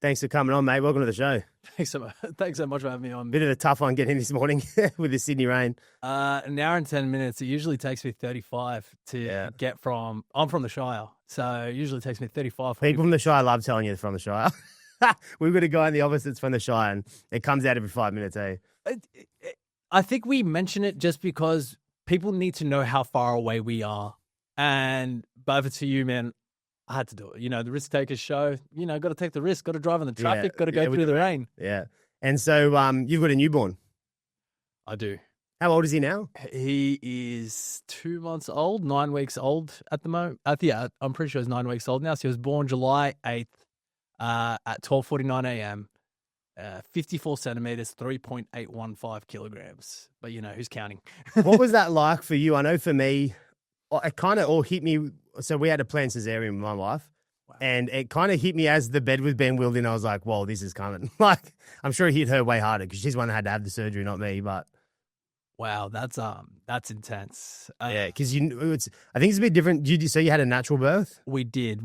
Thanks for coming on, mate. Welcome to the show. Thanks so much for having me on. Bit of a tough one getting in this morning with the Sydney rain. An hour and 10 minutes. It usually takes me 35 to get from. I'm from the Shire, so it usually takes me 35. People from the Shire love telling you they're from the Shire. We've got a guy in the office that's from the Shire, and it comes out every 5 minutes, eh? I think we mention it just because people need to know how far away we are. And over to you, man. I had to do it. You know, the risk takers show, got to take the risk, got to drive in the traffic, got to go through the rain. Yeah. And so you've got a newborn. I do. How old is he now? He is 2 months old, 9 weeks old at the moment. I'm pretty sure he's 9 weeks old now. So he was born July 8th at 12:49 a.m., 54 centimeters, 3.815 kilograms. But, who's counting? What was that like for you? I know for me, it kind of all hit me. So we had a planned cesarean with my wife. Wow. And it kind of hit me as the bed was being wheeled in. I was like, whoa, this is coming. Like, I'm sure it hit her way harder because she's the one that had to have the surgery, not me. But wow, that's intense. Yeah, because I think it's a bit different. So you had a natural birth? We did.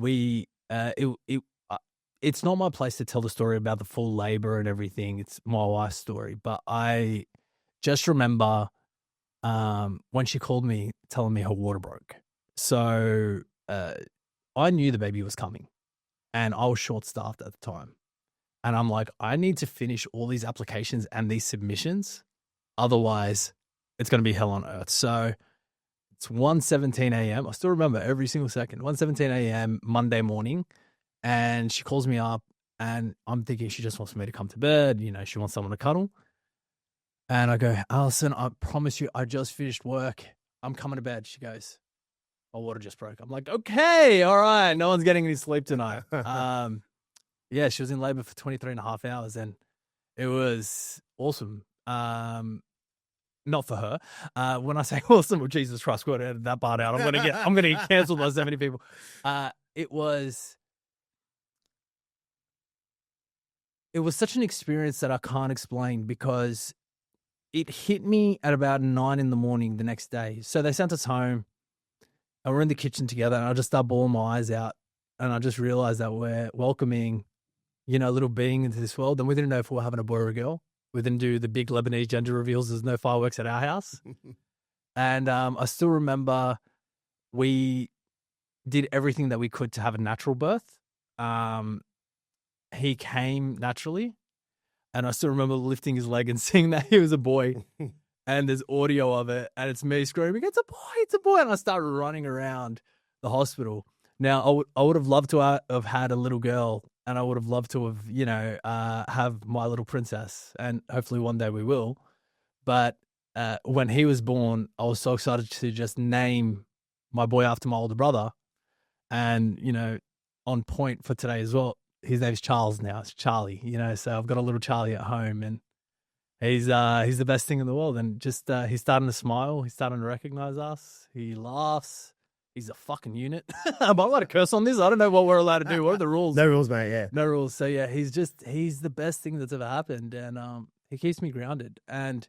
It's not my place to tell the story about the full labor and everything. It's my wife's story. But I just remember when she called me telling me her water broke. So I knew the baby was coming and I was short-staffed at the time. And I'm like, I need to finish all these applications and these submissions. Otherwise, it's going to be hell on earth. So it's 1:17 a.m. I still remember every single second. 1:17 a.m. Monday morning. And she calls me up and I'm thinking she just wants me to come to bed. She wants someone to cuddle. And I go, Alison, I promise you, I just finished work. I'm coming to bed. She goes, my water just broke. I'm like, okay, all right. No one's getting any sleep tonight. Yeah, she was in labor for 23 and a half hours and it was awesome. Not for her. When I say awesome, well, Jesus Christ, we're going to edit that part out. I'm going to get canceled by so many people. It was such an experience that I can't explain because it hit me at about 9 a.m. the next day. So they sent us home and we're in the kitchen together and I just start bawling my eyes out and I just realized that we're welcoming, a little being into this world. And we didn't know if we were having a boy or a girl. We didn't do the big Lebanese gender reveals. There's no fireworks at our house. And I still remember we did everything that we could to have a natural birth. He came naturally. And I still remember lifting his leg and seeing that he was a boy. And there's audio of it. And it's me screaming, it's a boy, it's a boy. And I started running around the hospital. Now, I would have loved to have had a little girl. And I would have loved to have, have my little princess. And hopefully one day we will. But when he was born, I was so excited to just name my boy after my older brother. And, on point for today as well. His name's Charles now. It's Charlie, so I've got a little Charlie at home and he's the best thing in the world. And just, he's starting to smile. He's starting to recognize us. He laughs. He's a fucking unit. Am I allowed to curse on this? I don't know what we're allowed to do. What are the rules? No rules, mate. Yeah. No rules. So yeah, he's the best thing that's ever happened. And, he keeps me grounded and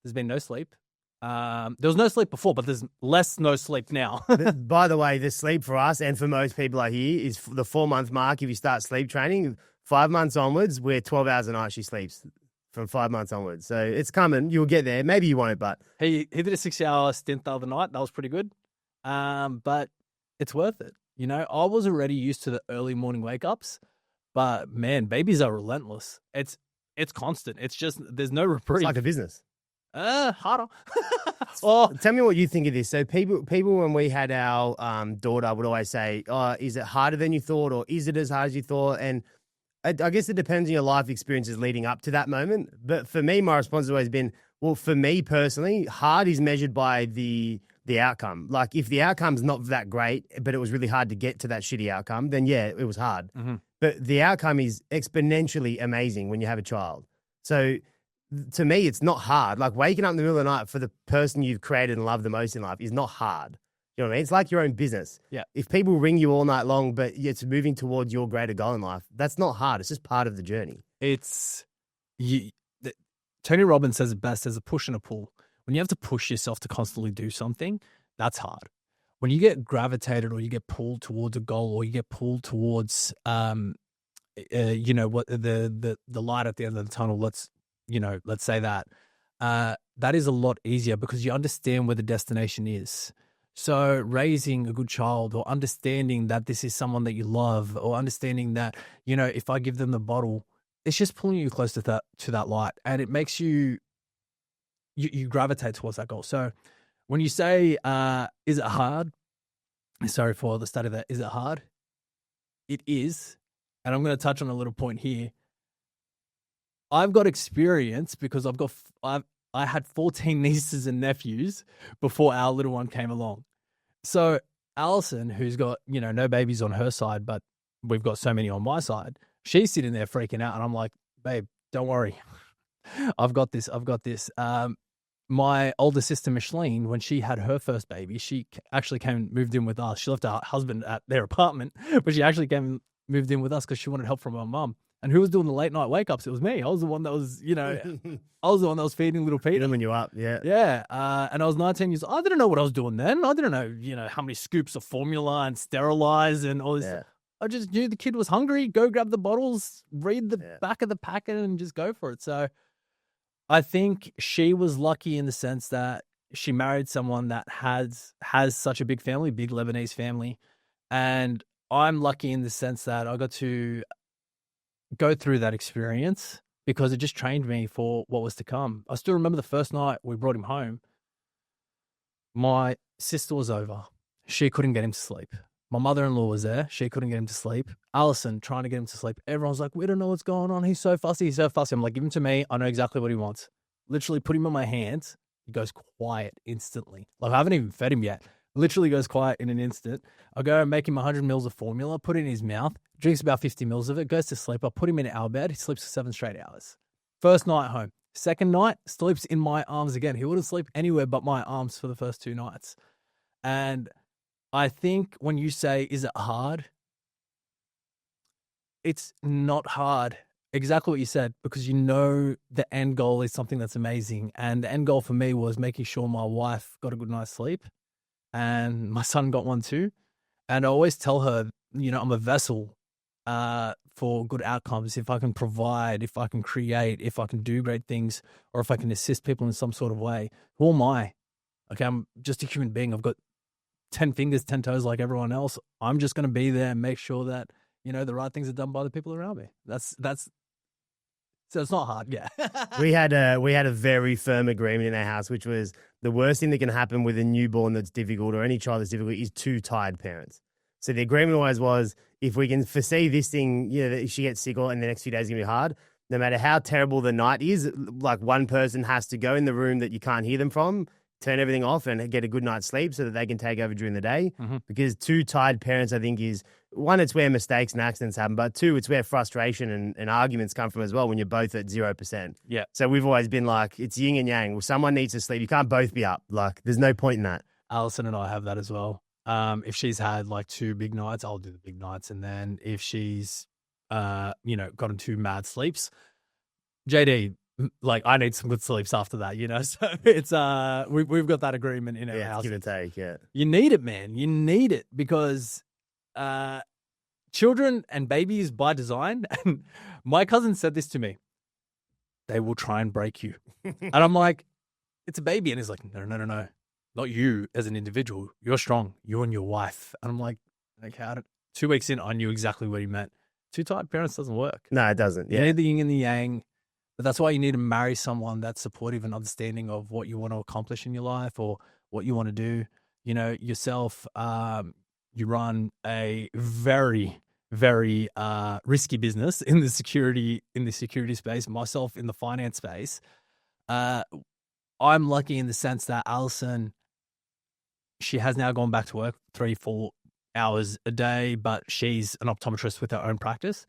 there's been no sleep. There was no sleep before, but there's no sleep now. By the way, the sleep for us and for most people I hear is the 4-month mark. If you start sleep training, 5 months onwards, we're 12 hours a night she sleeps from 5 months onwards. So it's coming. You'll get there. Maybe you won't, but. He did a 6-hour stint the other night. That was pretty good. But it's worth it. I was already used to the early morning wake-ups, but man, babies are relentless. It's constant. It's just, there's no reprieve. It's like a business. Harder. Tell me what you think of this. So people when we had our daughter would always say, oh, is it harder than you thought or is it as hard as you thought? And I guess it depends on your life experiences leading up to that moment. But for me, my response has always been, well, for me personally, hard is measured by the outcome. Like if the outcome's not that great, but it was really hard to get to that shitty outcome, then yeah, it was hard. Mm-hmm. But the outcome is exponentially amazing when you have a child. So to me, it's not hard. Like waking up in the middle of the night for the person you've created and loved the most in life is not hard. You know what I mean? It's like your own business. Yeah. If people ring you all night long, but it's moving towards your greater goal in life, that's not hard. It's just part of the journey. Tony Robbins says it best as a push and a pull. When you have to push yourself to constantly do something, that's hard. When you get gravitated or you get pulled towards a goal or you get pulled towards you know, what the light at the end of the tunnel. Let's say that that is a lot easier because you understand where the destination is. So raising a good child, or understanding that this is someone that you love, or understanding that, you know, if I give them the bottle, it's just pulling you close to that light, and it makes you gravitate towards that goal. So when you say, is it hard? Sorry for the start of that. Is it hard? It is. And I'm going to touch on a little point here. I've got experience because I had 14 nieces and nephews before our little one came along. So Alison, who's got, you know, no babies on her side, but we've got so many on my side, she's sitting there freaking out. And I'm like, babe, don't worry. I've got this. My older sister, Micheline, when she had her first baby, she actually moved in with us. She left her husband at their apartment, but she actually moved in with us because she wanted help from her mum. And who was doing the late night wake ups? It was me. I was the one that was, you know, I was the one that was feeding little Peter. Filming you up, yeah. Yeah. And I was 19 years old. I didn't know what I was doing then. I didn't know, you know, how many scoops of formula and sterilize and all this. Yeah. I just knew the kid was hungry. Go grab the bottles, read the back of the packet, and just go for it. So I think she was lucky in the sense that she married someone that has such a big family, big Lebanese family. And I'm lucky in the sense that I got to go through that experience because it just trained me for what was to come. I still remember the first night we brought him home. My sister was over. She couldn't get him to sleep. My mother-in-law was there. She couldn't get him to sleep. Alison trying to get him to sleep. Everyone's like, we don't know what's going on. He's so fussy. I'm like, give him to me. I know exactly what he wants. Literally put him in my hands. He goes quiet instantly. Like, I haven't even fed him yet. Literally goes quiet in an instant. I go and make him 100 mils of formula, put it in his mouth, drinks about 50 mils of it, goes to sleep. I put him in our bed. He sleeps for 7 straight hours. First night home. Second night, sleeps in my arms again. He wouldn't sleep anywhere but my arms for the first 2 nights. And I think when you say, is it hard? It's not hard. Exactly what you said, because you know the end goal is something that's amazing. And the end goal for me was making sure my wife got a good night's sleep and my son got one too. And I always tell her, you know, I'm a vessel for good outcomes. If I can provide, if I can create, if I can do great things, or if I can assist people in some sort of way, who am I? Okay, I'm just a human being. I've got 10 fingers, 10 toes like everyone else. I'm just going to be there and make sure that, you know, the right things are done by the people around me. So it's not hard. Yeah. we had a very firm agreement in our house, which was the worst thing that can happen with a newborn that's difficult, or any child that's difficult, is 2 tired parents. So the agreement always was, if we can foresee this thing, you know, that she gets sick or in the next few days is going to be hard, no matter how terrible the night is, like, one person has to go in the room that you can't hear them from, turn everything off and get a good night's sleep so that they can take over during the day. Mm-hmm. Because 2 tired parents, I think, is, one, it's where mistakes and accidents happen, but 2, it's where frustration and arguments come from as well when you're both at 0%. Yeah. So we've always been like, it's yin and yang. Well, someone needs to sleep. You can't both be up. Like, there's no point in that. Alison and I have that as well. If she's had like 2 big nights, I'll do the big nights. And then if she's, gotten 2 mad sleeps, JD, like, I need some good sleeps after that, you know? So it's, we've got that agreement in our house. Give and take, yeah. You need it, man. You need it because, children and babies by design, and my cousin said this to me, they will try and break you. And I'm like, it's a baby. And he's like, no. Not you as an individual. You're strong. You and your wife. And I'm like, okay, 2 weeks in, I knew exactly what he meant. 2 tired parents doesn't work. No, it doesn't. Yeah. You need the yin and the yang. But that's why you need to marry someone that's supportive and understanding of what you want to accomplish in your life or what you want to do. You know, yourself, you run a very, very risky business in the security space. Myself in the finance space. I'm lucky in the sense that Alison, she has now gone back to work 3-4 hours a day, but she's an optometrist with her own practice.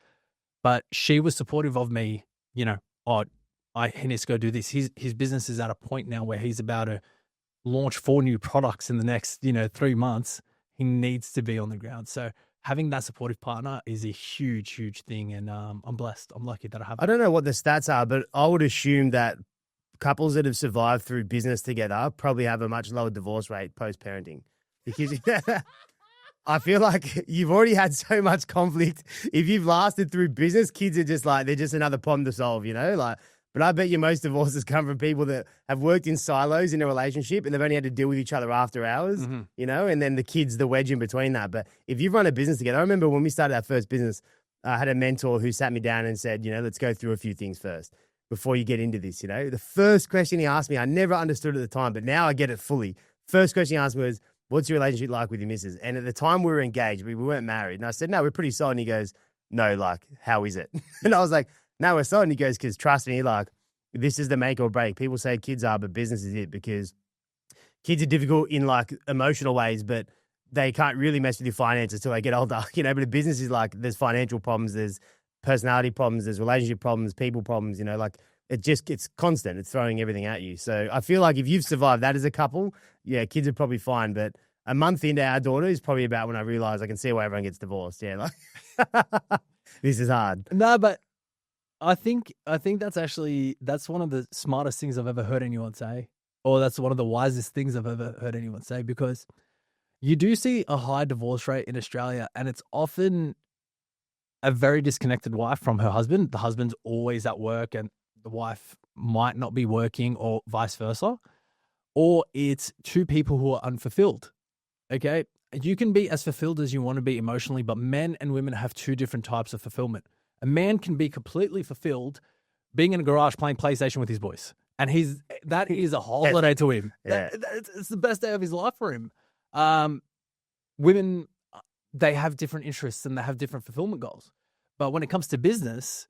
But she was supportive of me, you know, he needs to go do this. His business is at a point now where he's about to launch 4 new products in the next, 3 months. He needs to be on the ground. So having that supportive partner is a huge, huge thing. And I'm blessed. I'm lucky that I have. I don't know what the stats are, but I would assume that couples that have survived through business together probably have a much lower divorce rate post-parenting. Because I feel like you've already had so much conflict. If you've lasted through business, kids are just like, they're just another problem to solve, you know? Like, but I bet you most divorces come from people that have worked in silos in a relationship and they've only had to deal with each other after hours, you know? And then the kids, the wedge in between that. But if you've run a business together, I remember when we started our first business, I had a mentor who sat me down and said, you know, let's go through a few things first before you get into this, you know? The first question he asked me, I never understood at the time, but now I get it fully. First question he asked me was, what's your relationship like with your missus? And at the time we were engaged, we weren't married. And I said, no, we're pretty solid. And he goes, no, like, how is it? And I was like, no, we're solid. And he goes, because trust me, like, this is the make or break. People say kids are, but business is it, because kids are difficult in like emotional ways, but they can't really mess with your finances until they get older, you know? But a business is like, there's financial problems, there's personality problems, there's relationship problems, people problems, you know, like it's constant. It's throwing everything at you. So I feel like if you've survived that as a couple, yeah, kids are probably fine. But a month into our daughter is probably about when I realized I can see why everyone gets divorced. Yeah, like this is hard. No, but I think that's one of the smartest things I've ever heard anyone say, or that's one of the wisest things I've ever heard anyone say, because you do see a high divorce rate in Australia, and it's often a very disconnected wife from her husband. The husband's always at work and the wife might not be working, or vice versa. Or it's two people who are unfulfilled. Okay. You can be as fulfilled as you want to be emotionally, but men and women have two different types of fulfillment. A man can be completely fulfilled being in a garage playing PlayStation with his boys. And that is a holiday to him. Yeah. It's the best day of his life for him. Women, they have different interests and they have different fulfillment goals. But when it comes to business,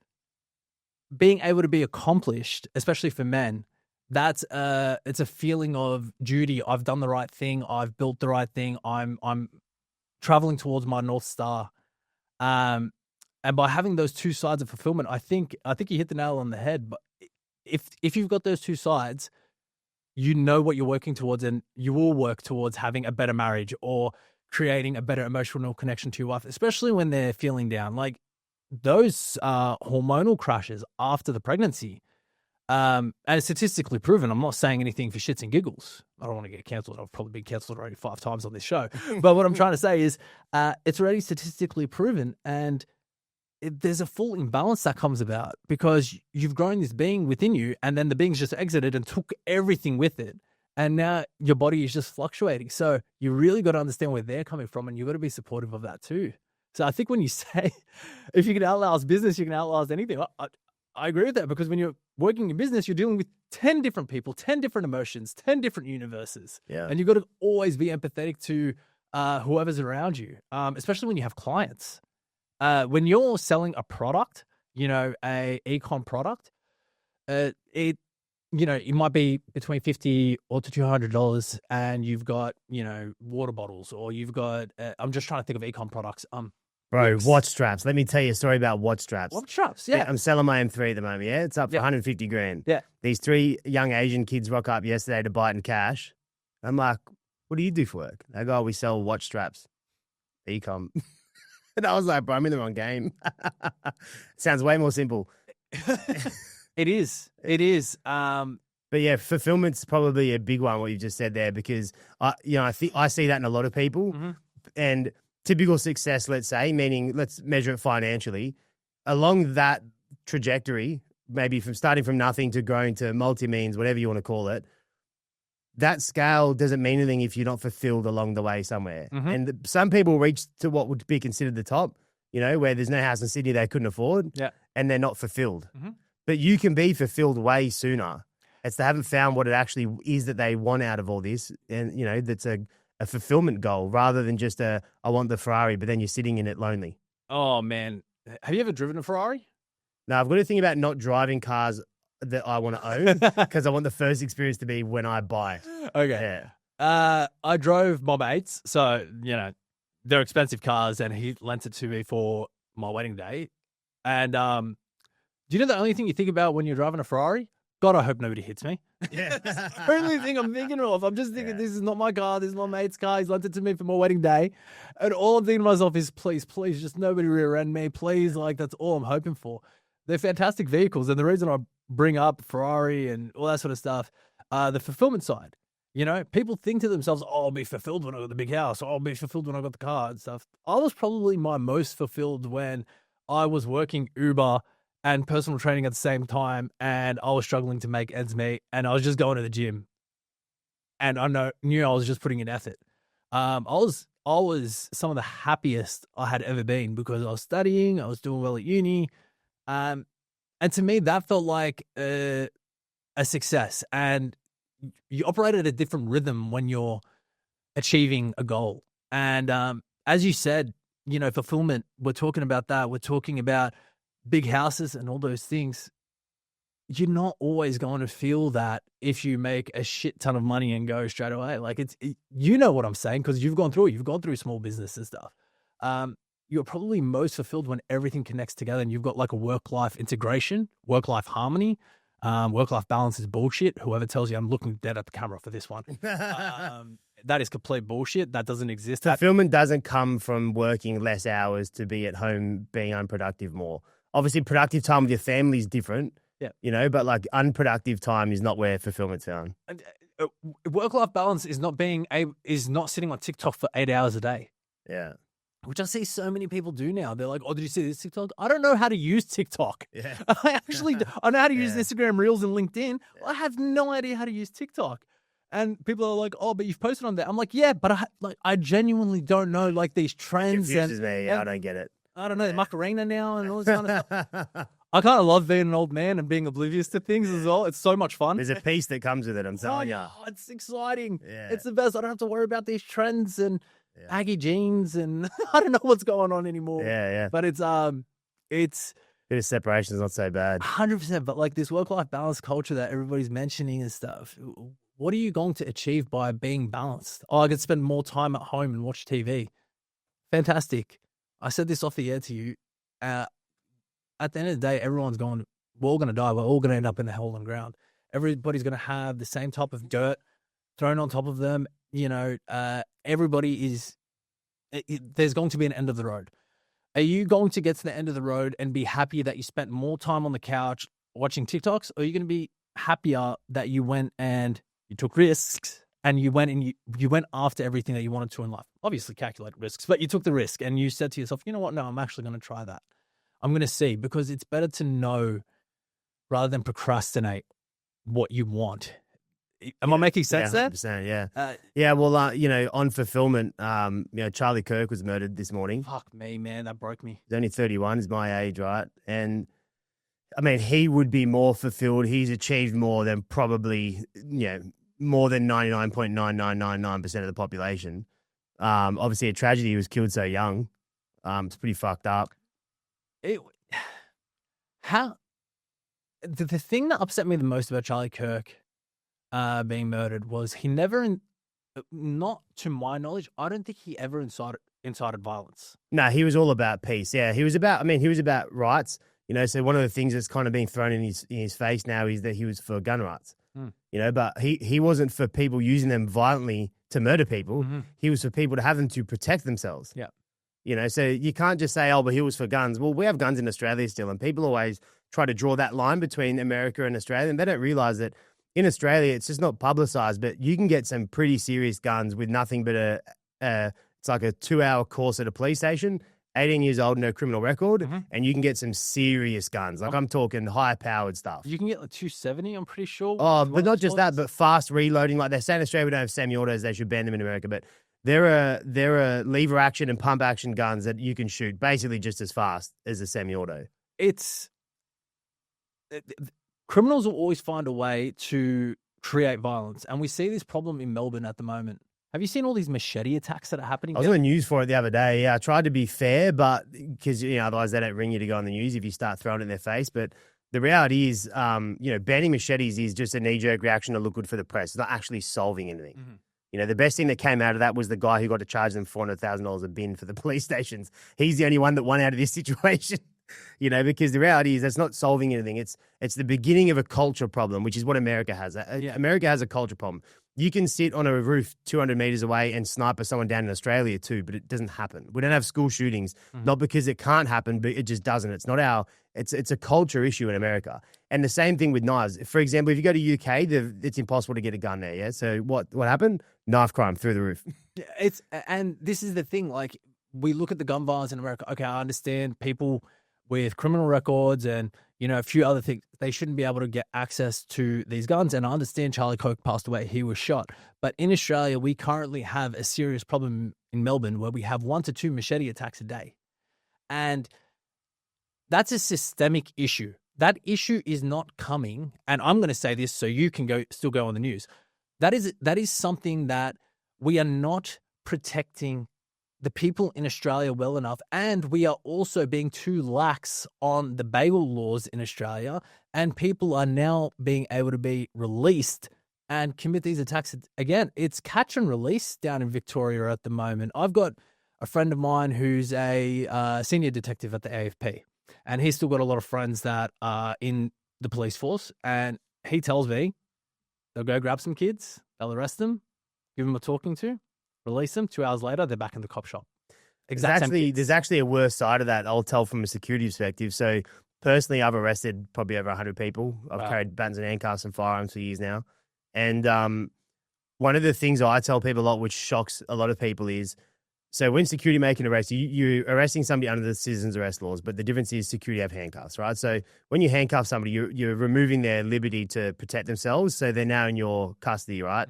being able to be accomplished, especially for men, it's a feeling of duty. I've done the right thing. I've built the right thing. I'm traveling towards my North Star. And by having those two sides of fulfillment, I think you hit the nail on the head. But if you've got those two sides, you know what you're working towards, and you will work towards having a better marriage or creating a better emotional connection to your wife, especially when they're feeling down. Like those hormonal crashes after the pregnancy, and it's statistically proven. I'm not saying anything for shits and giggles. I don't want to get cancelled. I've probably been cancelled already 5 times on this show. But what I'm trying to say is it's already statistically proven, and there's a full imbalance that comes about because you've grown this being within you, and then the being's just exited and took everything with it. And now your body is just fluctuating. So you really got to understand where they're coming from, and you've got to be supportive of that too. So I think when you say, if you can outlast business, you can outlast anything. I agree with that, because when you're working in business, you're dealing with 10 different people, 10 different emotions, 10 different universes. Yeah. And you've got to always be empathetic to whoever's around you, especially when you have clients. When you're selling a product, a e-com product, it might be between $50 or to $200, and you've got, water bottles, or you've got, I'm just trying to think of e-com products. Bro, books. watch straps. Let me tell you a story about watch straps. Watch straps, yeah. I'm selling my M3 at the moment, yeah? It's up for 150 grand. Yeah. These 3 young Asian kids rock up yesterday to buy it in cash. I'm like, what do you do for work? They go, we sell watch straps. E-com. And I was like, bro, I'm in the wrong game. Sounds way more simple. It is. It is. But yeah, fulfillment's probably a big one, what you just said there, because I think I see that in a lot of people. Mm-hmm. And typical success, let's say, meaning let's measure it financially, along that trajectory, maybe from starting from nothing to growing to multi-means, whatever you want to call it, that scale doesn't mean anything if you're not fulfilled along the way somewhere. Mm-hmm. And some people reach to what would be considered the top, where there's no house in Sydney they couldn't afford, and they're not fulfilled. Mm-hmm. But you can be fulfilled way sooner. It's they haven't found what it actually is that they want out of all this. And, that's a fulfillment goal rather than just I want the Ferrari, but then you're sitting in it lonely. Oh, man. Have you ever driven a Ferrari? No, I've got to think about not driving cars that I want to own because I want the first experience to be when I buy. Okay. Yeah. I drove my mates, so, they're expensive cars, and he lent it to me for my wedding day. And do you know the only thing you think about when you're driving a Ferrari? God, I hope nobody hits me. Yeah. That's the only thing I'm thinking of. I'm just thinking, This is not my car. This is my mate's car. He's lent it to me for my wedding day. And all I'm thinking to myself is, please, just nobody rear-end me. Please, that's all I'm hoping for. They're fantastic vehicles. And the reason I bring up Ferrari and all that sort of stuff, the fulfillment side, You know, people think to themselves, oh, I'll be fulfilled when I got the big house. Or I'll be fulfilled when I got the car and stuff. I was probably my most fulfilled when I was working Uber and personal training at the same time, and I was struggling to make ends meet, and I was just going to the gym, and I knew I was just putting in effort. I was some of the happiest I had ever been because I was studying, I was doing well at uni, and to me that felt like a success. And you operate at a different rhythm when you're achieving a goal. And as you said, you know, fulfillment. We're talking about that. We're talking about big houses and all those things. You're not always going to feel that if you make a shit ton of money and go straight away. Like you know what I'm saying, because you've gone through it. You've gone through small business and stuff. You're probably most fulfilled when everything connects together and you've got like a work-life integration, work-life harmony. Work-life balance is bullshit. Whoever tells you, I'm looking dead at the camera for this one. That is complete bullshit. That doesn't exist. Fulfillment doesn't come from working less hours to be at home being unproductive more. Obviously, productive time with your family is different. Yeah. You know, but like unproductive time is not where fulfillment's found. Work-life balance is not sitting on TikTok for 8 hours a day. Yeah. Which I see so many people do now. They're like, oh, did you see this TikTok? I don't know how to use TikTok. Yeah. I know how to use Instagram Reels and LinkedIn. Yeah. I have no idea how to use TikTok. And people are like, oh, but you've posted on there. I'm like, yeah, but I genuinely don't know like these trends. It confuses me. Yeah, I don't get it. I don't know, Macarena now and all this kind of stuff. I kind of love being an old man and being oblivious to things as well. It's so much fun. There's a peace that comes with it, I'm telling you. It's exciting. Yeah. It's the best. I don't have to worry about these trends and baggy jeans and I don't know what's going on anymore. Yeah, yeah. But it's bit of separation is not so bad. 100%. But like this work-life balance culture that everybody's mentioning and stuff, what are you going to achieve by being balanced? Oh, I could spend more time at home and watch TV. Fantastic. I said this off the air to you. At the end of the day, we're all going to die. We're all going to end up in the hell on ground. Everybody's going to have the same type of dirt thrown on top of them. You know, there's going to be an end of the road. Are you going to get to the end of the road and be happy that you spent more time on the couch watching TikToks? Or are you going to be happier that you went and you took risks and you went after everything that you wanted to in life? Obviously calculated risks, but you took the risk and you said to yourself, you know what? No, I'm actually going to try that. I'm going to see, because it's better to know rather than procrastinate what you want. Am I making sense there? 100%, yeah. Yeah, well, you know, on fulfillment, you know, Charlie Kirk was murdered this morning. Fuck me, man. That broke me. He's only 31, is my age, right? And, I mean, he would be more fulfilled. He's achieved more than probably, you know, more than 99.9999% of the population. Obviously, a tragedy. He was killed so young. It's pretty fucked up. The thing that upset me the most about Charlie Kirk being murdered was he never, not to my knowledge, I don't think he ever incited violence. No, he was all about peace. Yeah, he was about rights. You know, so one of the things that's kind of being thrown in his face now is that he was for gun rights. You know, but he wasn't for people using them violently to murder people. Mm-hmm. He was for people to have them to protect themselves. Yeah. You know, so you can't just say, oh, but he was for guns. Well, we have guns in Australia still, and people always try to draw that line between America and Australia, and they don't realize that in Australia, it's just not publicized, but you can get some pretty serious guns with nothing but it's like a 2-hour course at a police station, 18 years old, no criminal record, mm-hmm. and you can get some serious guns. Like I'm talking high-powered stuff. You can get like 270, I'm pretty sure. Oh, but not just that, but fast reloading. Like they say in Australia, we don't have semi-autos. They should ban them in America, but there are lever action and pump action guns that you can shoot basically just as fast as a semi-auto. Criminals will always find a way to create violence, and we see this problem in Melbourne at the moment. Have you seen all these machete attacks that are happening? I was on the news for it the other day. Yeah, I tried to be fair, but because otherwise they don't ring you to go on the news if you start throwing it in their face. But the reality is, banning machetes is just a knee-jerk reaction to look good for the press. It's not actually solving anything. Mm-hmm. You know, the best thing that came out of that was the guy who got to charge them $400,000 a bin for the police stations. He's the only one that won out of this situation. You know, because the reality is that's not solving anything. It's the beginning of a culture problem, which is what America has. America has a culture problem. You can sit on a roof 200 meters away and sniper someone down in Australia too, but it doesn't happen. We don't have school shootings, not because it can't happen, but it just doesn't. It's not it's a culture issue in America. And the same thing with knives. For example, if you go to UK, it's impossible to get a gun there. Yeah. So what happened? Knife crime through the roof. And this is the thing. Like, we look at the gun violence in America. Okay, I understand people with criminal records and, a few other things, they shouldn't be able to get access to these guns. And I understand Charlie Koch passed away. He was shot. But in Australia, we currently have a serious problem in Melbourne where we have 1 to 2 machete attacks a day. And that's a systemic issue. That issue is not coming. And I'm going to say this so you can still go on the news. That is something that we are not protecting the people in Australia well enough, and we are also being too lax on the bail laws in Australia, and people are now being able to be released and commit these attacks again. It's catch and release down in Victoria at the moment. I've got a friend of mine who's a senior detective at the AFP, and he's still got a lot of friends that are in the police force, and he tells me they'll go grab some kids, they'll arrest them, give them a talking to, release them. 2 hours later, they're back in the cop shop. There's actually a worse side of that. I'll tell from a security perspective. So personally, I've arrested probably over 100 people. I've carried buttons and handcuffs and firearms for years now. And one of the things I tell people a lot, which shocks a lot of people, is so when security make an arrest, you're arresting somebody under the citizens arrest laws, but the difference is security have handcuffs, right? So when you handcuff somebody, you're removing their liberty to protect themselves. So they're now in your custody, right?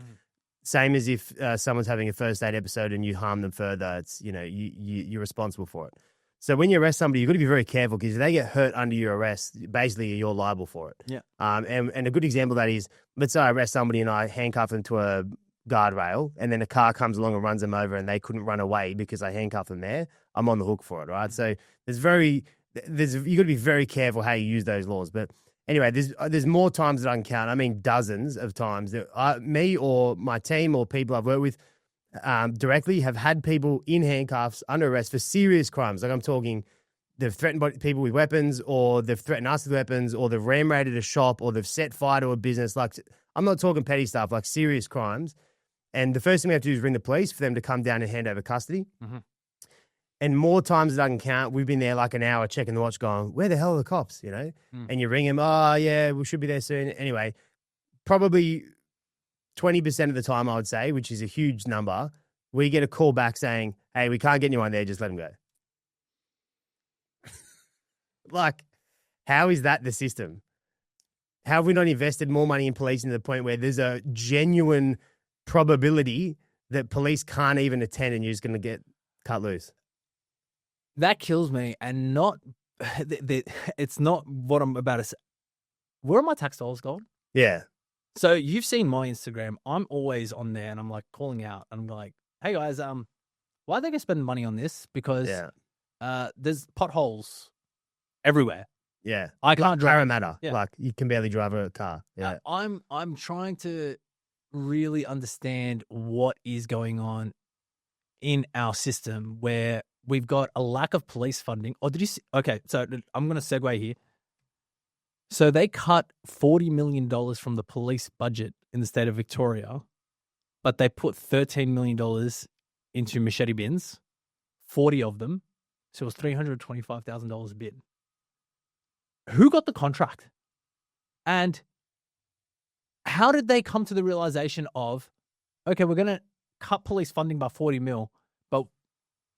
Same as if someone's having a first aid episode and you harm them further, it's, you're responsible for it. So when you arrest somebody, you've got to be very careful because if they get hurt under your arrest, basically you're liable for it. Yeah. And a good example of that is, let's say I arrest somebody and I handcuff them to a guardrail and then a car comes along and runs them over and they couldn't run away because I handcuffed them there, I'm on the hook for it, right? So you got to be very careful how you use those laws. But anyway, there's more times that I can count. I mean, dozens of times that me or my team or people I've worked with directly have had people in handcuffs under arrest for serious crimes. Like I'm talking, they've threatened people with weapons, or they've threatened us with weapons, or they've ram raided a shop, or they've set fire to a business. Like, I'm not talking petty stuff, like serious crimes. And the first thing we have to do is ring the police for them to come down and hand over custody. Mm-hmm. And more times than I can count, we've been there like an hour checking the watch going, where the hell are the cops, And you ring them, oh, yeah, we should be there soon. Anyway, probably 20% of the time, I would say, which is a huge number, we get a call back saying, hey, we can't get anyone there, just let them go. Like, how is that the system? How have we not invested more money in policing to the point where there's a genuine probability that police can't even attend and you're just going to get cut loose? That kills me, and it's not what I'm about to say. Where are my tax dollars going? Yeah. So you've seen my Instagram. I'm always on there, and I'm like calling out. I'm like, hey guys, why are they gonna spend money on this? Because there's potholes everywhere. Yeah, I can't drive. Parramatta, like you can barely drive a car. Yeah, I'm trying to really understand what is going on in our system where we've got a lack of police funding. Or did you see? Okay, so I'm going to segue here. So they cut $40 million from the police budget in the state of Victoria, but they put $13 million into machete bins, 40 of them. So it was $325,000 a bid. Who got the contract? And how did they come to the realization of, okay, we're going to cut police funding by 40 mil, but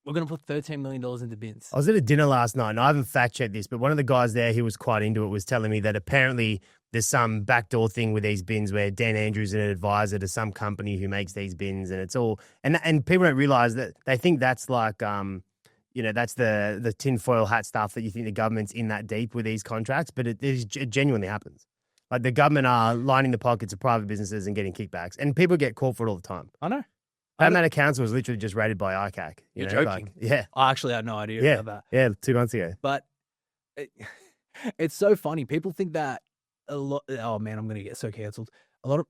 we're going to put $13 million into bins? I was at a dinner last night, and I haven't fact-checked this, but one of the guys there who was quite into it was telling me that apparently there's some backdoor thing with these bins where Dan Andrews is an advisor to some company who makes these bins, and it's all – and people don't realize that they think that's like that's the tinfoil hat stuff that you think the government's in that deep with these contracts, but it genuinely happens. Like the government are lining the pockets of private businesses and getting kickbacks, and people get caught for it all the time. I know. Parramatta Council was literally just raided by ICAC. You're joking? Like, yeah. I actually had no idea about that. Yeah, 2 months ago. But it's so funny. People think that a lot. Oh man, I'm going to get so cancelled.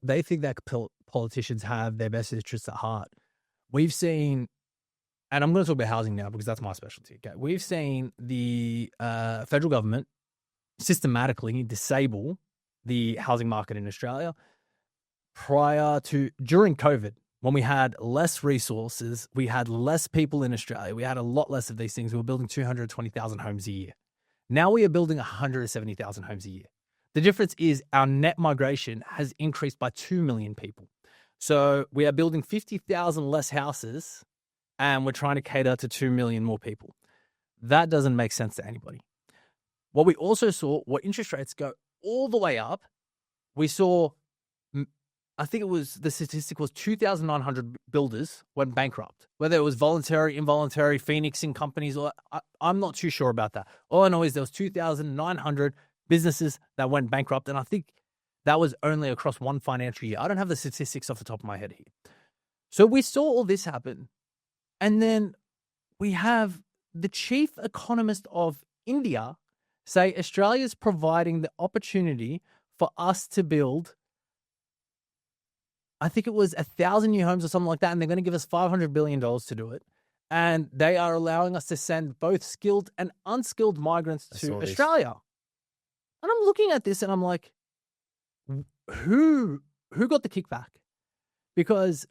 They think that politicians have their best interests at heart. We've seen, and I'm going to talk about housing now because that's my specialty. Okay, we've seen the federal government systematically disable the housing market in Australia. during COVID, when we had less resources, we had less people in Australia, we had a lot less of these things. We were building 220,000 homes a year. Now we are building 170,000 homes a year. The difference is our net migration has increased by 2 million people. So we are building 50,000 less houses and we're trying to cater to 2 million more people. That doesn't make sense to anybody. What we also saw were interest rates go all the way up. We saw, I think the statistic was 2,900 builders went bankrupt, whether it was voluntary, involuntary, phoenixing companies, or I'm not too sure about that. All I know is there was 2,900 businesses that went bankrupt, and I think that was only across one financial year. I don't have the statistics off the top of my head here. So we saw all this happen, and then we have the chief economist of India say Australia's providing the opportunity for us to build, I think it was 1,000 new homes or something like that, and they're going to give us $500 billion to do it. And they are allowing us to send both skilled and unskilled migrants to Australia. And I'm looking at this and I'm like, who got the kickback? Because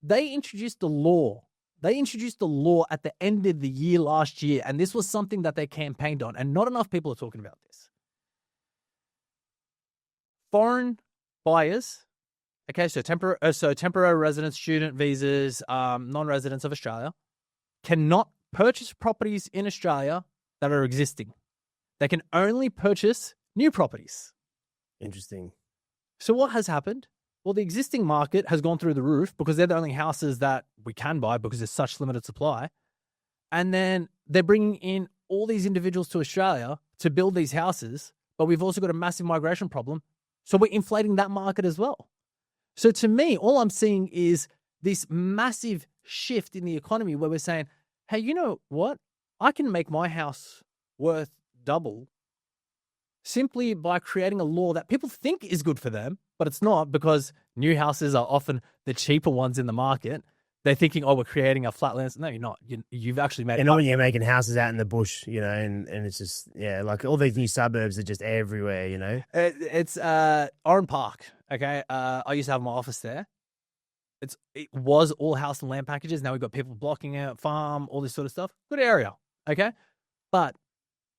they introduced the law. They introduced the law at the end of the year last year, and this was something that they campaigned on, and not enough people are talking about this. Foreign buyers, okay, so temporary residents, student visas, non-residents of Australia, cannot purchase properties in Australia that are existing. They can only purchase new properties. Interesting. So what has happened? Well, the existing market has gone through the roof because they're the only houses that we can buy because there's such limited supply. And then they're bringing in all these individuals to Australia to build these houses, but we've also got a massive migration problem. So we're inflating that market as well. So to me, all I'm seeing is this massive shift in the economy where we're saying, hey, you know what? I can make my house worth double simply by creating a law that people think is good for them, but it's not, because new houses are often the cheaper ones in the market. They're thinking, oh, we're creating a flatlands. No, you're not. You've actually made... And not when you're making houses out in the bush, you know, and it's just, yeah, like all these new suburbs are just everywhere, you know. It's Oran Park, okay? I used to have my office there. It was all house and land packages. Now we've got people blocking out, farm, all this sort of stuff. Good area, okay? But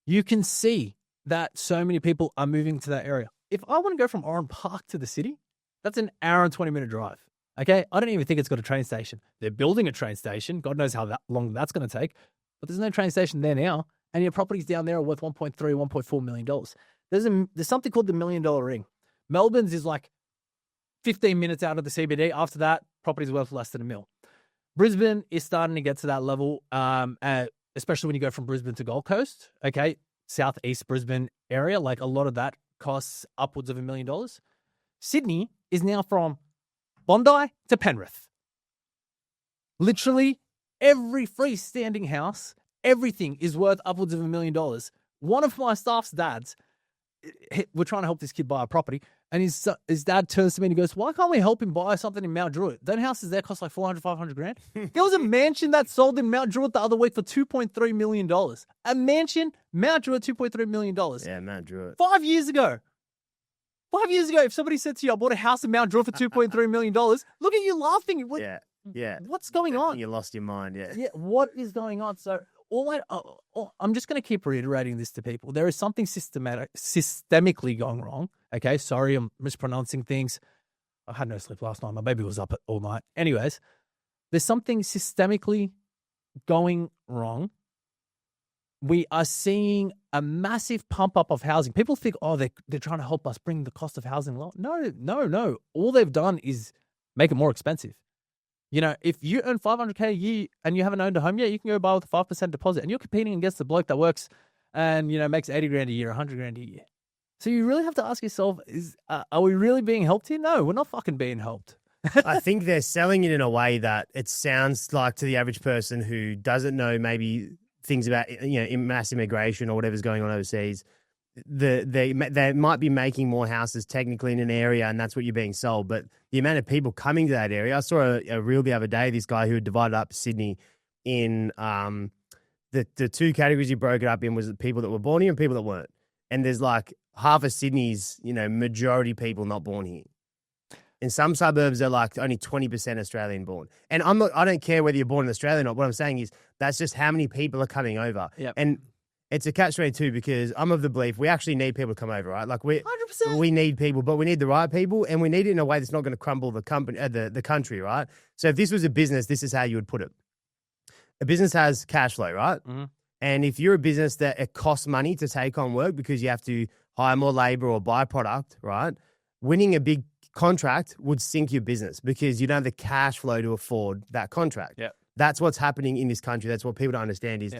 you can see that so many people are moving to that area. If I want to go from Oran Park to the city, that's an hour and 20-minute drive. Okay, I don't even think it's got a train station. They're building a train station. God knows how long that's going to take. But there's no train station there now. And your properties down there are worth $1.3, $1.4 million. There's something called the $1 million ring. Melbourne's is like 15 minutes out of the CBD. After that, property's worth less than $1 million. Brisbane is starting to get to that level, especially when you go from Brisbane to Gold Coast. Okay, southeast Brisbane area, like a lot of that costs upwards of $1 million. Sydney is now from Bondi to Penrith. Literally every freestanding house, everything is worth upwards of $1 million. One of my staff's dads, we're trying to help this kid buy a property, and his dad turns to me and he goes, why can't we help him buy something in Mount Druitt? Don't houses there cost like 400, 500 grand? There was a mansion that sold in Mount Druitt the other week for $2.3 million. A mansion, Mount Druitt, $2.3 million. Yeah, Mount Druitt. 5 years ago. 5 years ago, if somebody said to you, I bought a house in Mount Druitt for $2.3 million, look at you laughing. Yeah. What's going on? You lost your mind, yeah. Yeah, what is going on? So I'm just going to keep reiterating this to people. There is something systemically going wrong. Okay, sorry, I'm mispronouncing things. I had no sleep last night. My baby was up all night. Anyways, there's something systemically going wrong. We are seeing a massive pump up of housing. People think, oh, they're trying to help us bring the cost of housing low. No. All they've done is make it more expensive. You know, if you earn $500K a year and you haven't owned a home yet, you can go buy with a 5% deposit, and you're competing against the bloke that works and, you know, makes 80 grand a year, 100 grand a year. So you really have to ask yourself, are we really being helped here? No, we're not fucking being helped. I think they're selling it in a way that it sounds like to the average person who doesn't know maybe things about, you know, mass immigration or whatever's going on overseas. They might be making more houses technically in an area, and that's what you're being sold. But the amount of people coming to that area, I saw a reel the other day. This guy who had divided up Sydney in the two categories he broke it up in was the people that were born here and people that weren't. And there's like half of Sydney's, you know, majority people not born here. In some suburbs, they're like only 20% Australian born. And I don't care whether you're born in Australia or not. What I'm saying is that's just how many people are coming over. Yep. And it's a catch-22 because I'm of the belief we actually need people to come over, right? Like 100%. we need people, but we need the right people, and we need it in a way that's not going to crumble the company, the country, right? So if this was a business, this is how you would put it. A business has cash flow, right? Mm-hmm. And if you're a business that it costs money to take on work because you have to hire more labor or buy product, right? Winning a big contract would sink your business because you don't have the cash flow to afford that contract. Yeah. That's what's happening in this country. That's what people don't understand is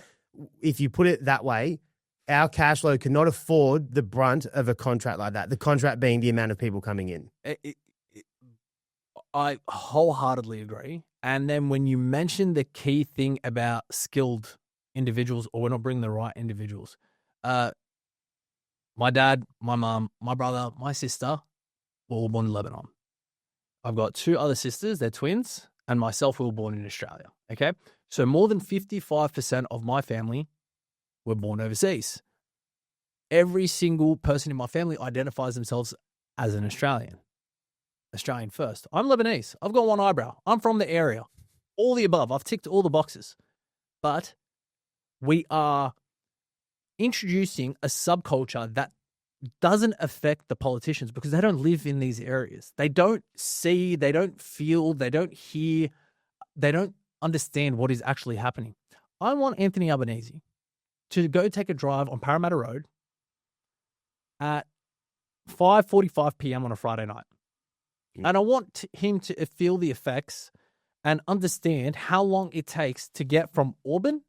if you put it that way, our cash flow cannot afford the brunt of a contract like that. The contract being the amount of people coming in. I wholeheartedly agree. And then when you mention the key thing about skilled individuals, or we're not bringing the right individuals, my dad, my mom, my brother, my sister were all born in Lebanon. I've got two other sisters, they're twins, and myself were born in Australia. Okay. So more than 55% of my family were born overseas. Every single person in my family identifies themselves as an Australian. Australian first. I'm Lebanese. I've got one eyebrow. I'm from the area. All the above. I've ticked all the boxes. But we are introducing a subculture that doesn't affect the politicians because they don't live in these areas. They don't see, they don't feel, they don't hear, they don't understand what is actually happening. I want Anthony Albanese to go take a drive on Parramatta Road at 5:45 p.m. on a Friday night. And I want him to feel the effects and understand how long it takes to get from Auburn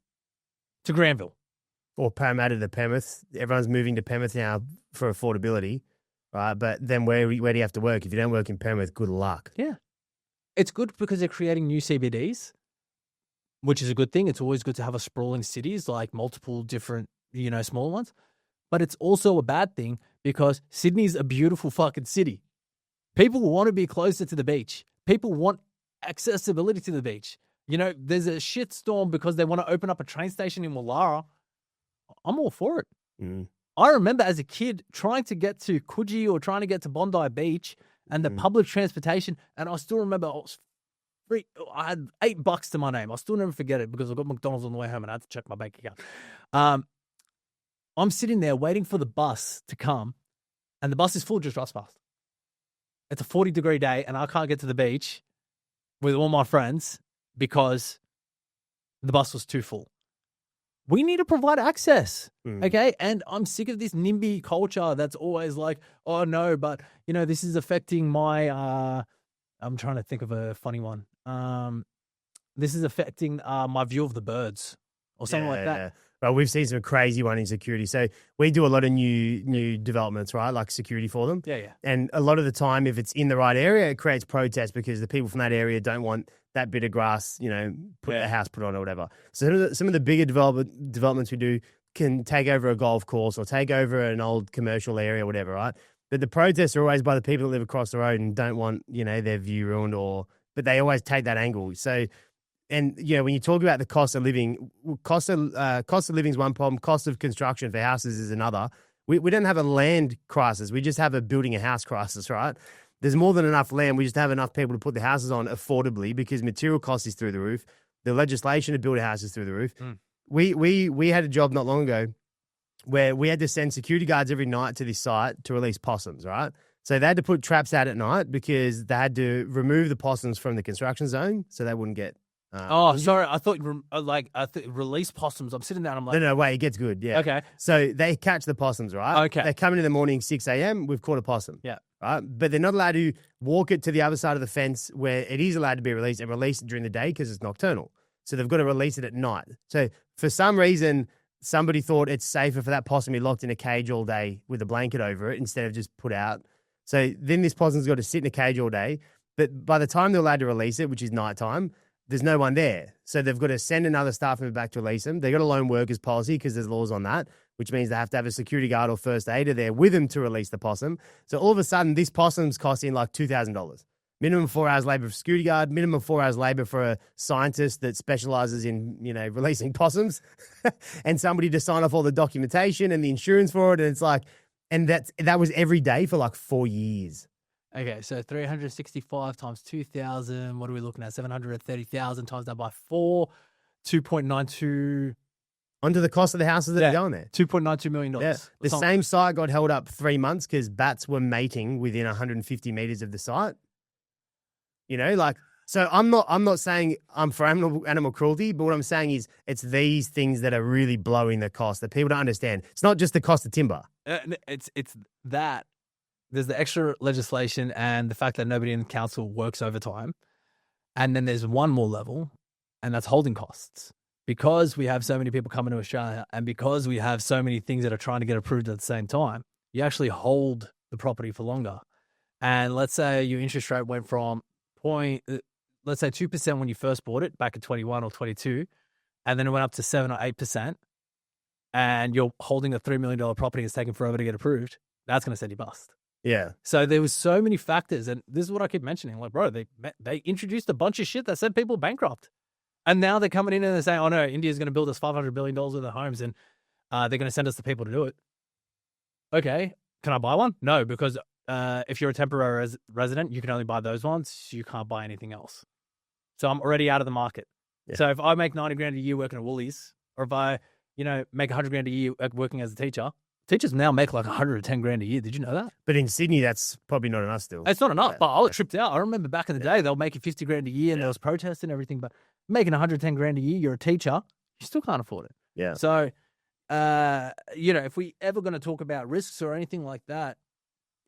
to Granville. Or Parramatta to Penrith. Everyone's moving to Penrith now for affordability, right? But then where do you have to work? If you don't work in Penrith, good luck. Yeah. It's good because they're creating new CBDs, which is a good thing. It's always good to have a sprawling cities, like multiple different, smaller ones. But it's also a bad thing because Sydney's a beautiful fucking city. People want to be closer to the beach. People want accessibility to the beach. There's a shitstorm because they want to open up a train station in Wallara. I'm all for it. Mm. I remember as a kid trying to get to Coogee or trying to get to Bondi Beach and the public transportation, and I still remember I had $8 to my name. I'll still never forget it because I got McDonald's on the way home and I had to check my bank account. I'm sitting there waiting for the bus to come, and the bus is full, just drives past. It's a 40-degree day, and I can't get to the beach with all my friends because the bus was too full. We need to provide access, okay? And I'm sick of this NIMBY culture that's always like, oh, no, but, this is affecting my I'm trying to think of a funny one. This is affecting my view of the birds or something like that. Yeah. Well, we've seen some crazy one in security. So we do a lot of new developments, right? Like security for them. Yeah. And a lot of the time, if it's in the right area, it creates protests because the people from that area don't want that bit of grass, a house put on or whatever. So some of the bigger developments we do can take over a golf course or take over an old commercial area or whatever, right? But the protests are always by the people that live across the road and don't want, their view ruined but they always take that angle. So, and, when you talk about the cost of living, cost of living is one problem. Cost of construction for houses is another. We don't have a land crisis. We just have a building a house crisis, right? There's more than enough land. We just have enough people to put the houses on affordably because material cost is through the roof. The legislation to build a house is through the roof. We had a job not long ago where we had to send security guards every night to this site to release possums, right? So they had to put traps out at night because they had to remove the possums from the construction zone so they wouldn't get sorry. I thought release possums. I'm sitting down. I'm like, no, wait, it gets good. Yeah. Okay. So they catch the possums, right? Okay. They come in the morning, 6 a.m. We've caught a possum. Yeah. Right. But they're not allowed to walk it to the other side of the fence where it is allowed to be released and release it during the day because it's nocturnal. So they've got to release it at night. So for some reason, somebody thought it's safer for that possum to be locked in a cage all day with a blanket over it instead of just put out. So then this possum's got to sit in a cage all day. But by the time they're allowed to release it, which is nighttime, there's no one there. So they've got to send another staff member back to release them. They've got a lone workers policy because there's laws on that, which means they have to have a security guard or first aider there with them to release the possum. So all of a sudden, this possum's costing like $2,000. Minimum 4 hours labor for security guard, minimum 4 hours labor for a scientist that specializes in, releasing possums and somebody to sign off all the documentation and the insurance for it. And it's like, and that was every day for like 4 years. Okay, so 365 times 2,000. What are we looking at? 730,000 times that by 4, 2.92. Onto the cost of the houses that are going there. $2.92 million. Yeah. The same site got held up 3 months because bats were mating within 150 meters of the site. So I'm not saying I'm for animal cruelty, but what I'm saying is it's these things that are really blowing the cost that people don't understand. It's not just the cost of timber. It's that. There's the extra legislation and the fact that nobody in the council works overtime. And then there's one more level, and that's holding costs. Because we have so many people coming to Australia and because we have so many things that are trying to get approved at the same time, you actually hold the property for longer. And let's say your interest rate went from let's say 2% when you first bought it back in 21 or 22, and then it went up to 7 or 8%, and you're holding a $3 million property and it's taking forever to get approved, that's going to send you bust. Yeah. So there was so many factors, and this is what I keep mentioning. Like, bro, they introduced a bunch of shit that sent people bankrupt. And now they're coming in and they're saying, oh, no, India's going to build us $500 billion worth of homes and they're going to send us the people to do it. Okay, can I buy one? No, because if you're a temporary resident, you can only buy those ones. You can't buy anything else. So I'm already out of the market. Yeah. So if I make 90 grand a year working at Woolies, or if I, make 100 grand a year working as a teacher, teachers now make like 110 grand a year. Did you know that? But in Sydney, that's probably not enough still. It's not enough, but I was tripped out. I remember back in the day, they were making 50 grand a year and there was protests and everything, but making 110 grand a year, you're a teacher, you still can't afford it. Yeah. So, if we ever going to talk about risks or anything like that,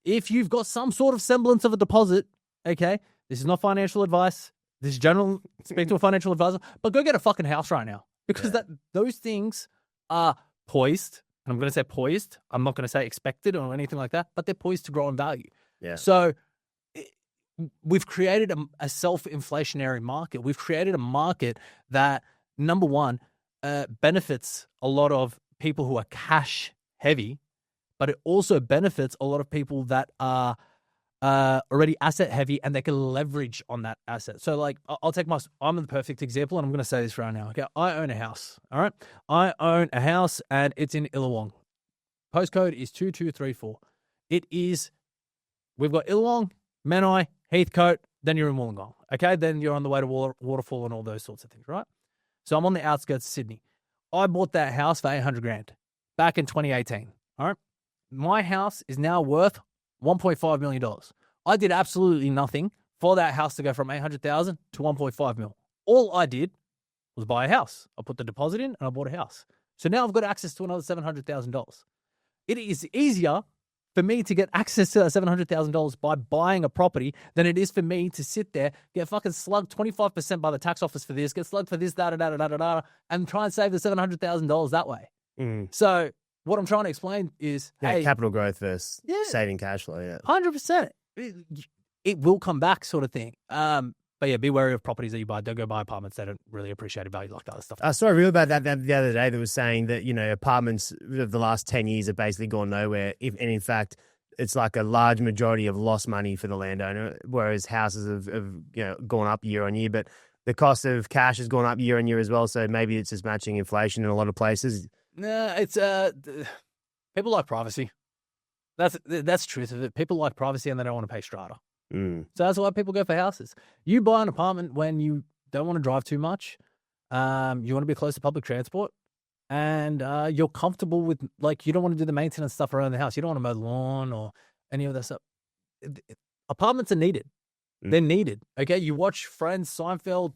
if you've got some sort of semblance of a deposit, okay, this is not financial advice. This is general, speak to a financial advisor, but go get a fucking house right now because those things are poised. And I'm going to say poised. I'm not going to say expected or anything like that, but they're poised to grow in value. Yeah. So we've created a self-inflationary market. We've created a market that, number one, benefits a lot of people who are cash heavy, but it also benefits a lot of people that are already asset heavy and they can leverage on that asset. So like I'm the perfect example and I'm going to say this right now. Okay. I own a house. All right. I own a house and it's in Illawong. Postcode is 2234. We've got Illawong, Menai, Heathcote, then you're in Wollongong. Okay. Then you're on the way to Waterfall and all those sorts of things, right? So I'm on the outskirts of Sydney. I bought that house for 800 grand back in 2018. All right. My house is now worth $1.5 million. I did absolutely nothing for that house to go from 800,000 to 1.5 mil. All I did was buy a house. I put the deposit in and I bought a house. So now I've got access to another $700,000. It is easier for me to get access to that $700,000 by buying a property than it is for me to sit there, get fucking slugged 25% by the tax office for this, get slugged for this, and try and save the $700,000 that way. Mm. So what I'm trying to explain is, hey, capital growth versus saving cash flow. Yeah, 100%. It will come back, sort of thing. But yeah, be wary of properties that you buy. Don't go buy apartments that don't really appreciate a value like the other stuff. I saw a reel about that the other day that was saying that apartments of the last 10 years have basically gone nowhere. And in fact, it's like a large majority of lost money for the landowner, whereas houses have gone up year on year. But the cost of cash has gone up year on year as well. So maybe it's just matching inflation in a lot of places. No, it's people like privacy. That's the truth of it. People like privacy and they don't want to pay strata. Mm. So that's why people go for houses. You buy an apartment when you don't want to drive too much. You want to be close to public transport, and you're comfortable with, like, you don't want to do the maintenance stuff around the house. You don't want to mow the lawn or any of that stuff. Apartments are needed. Mm. They're needed. Okay, you watch Friends, Seinfeld,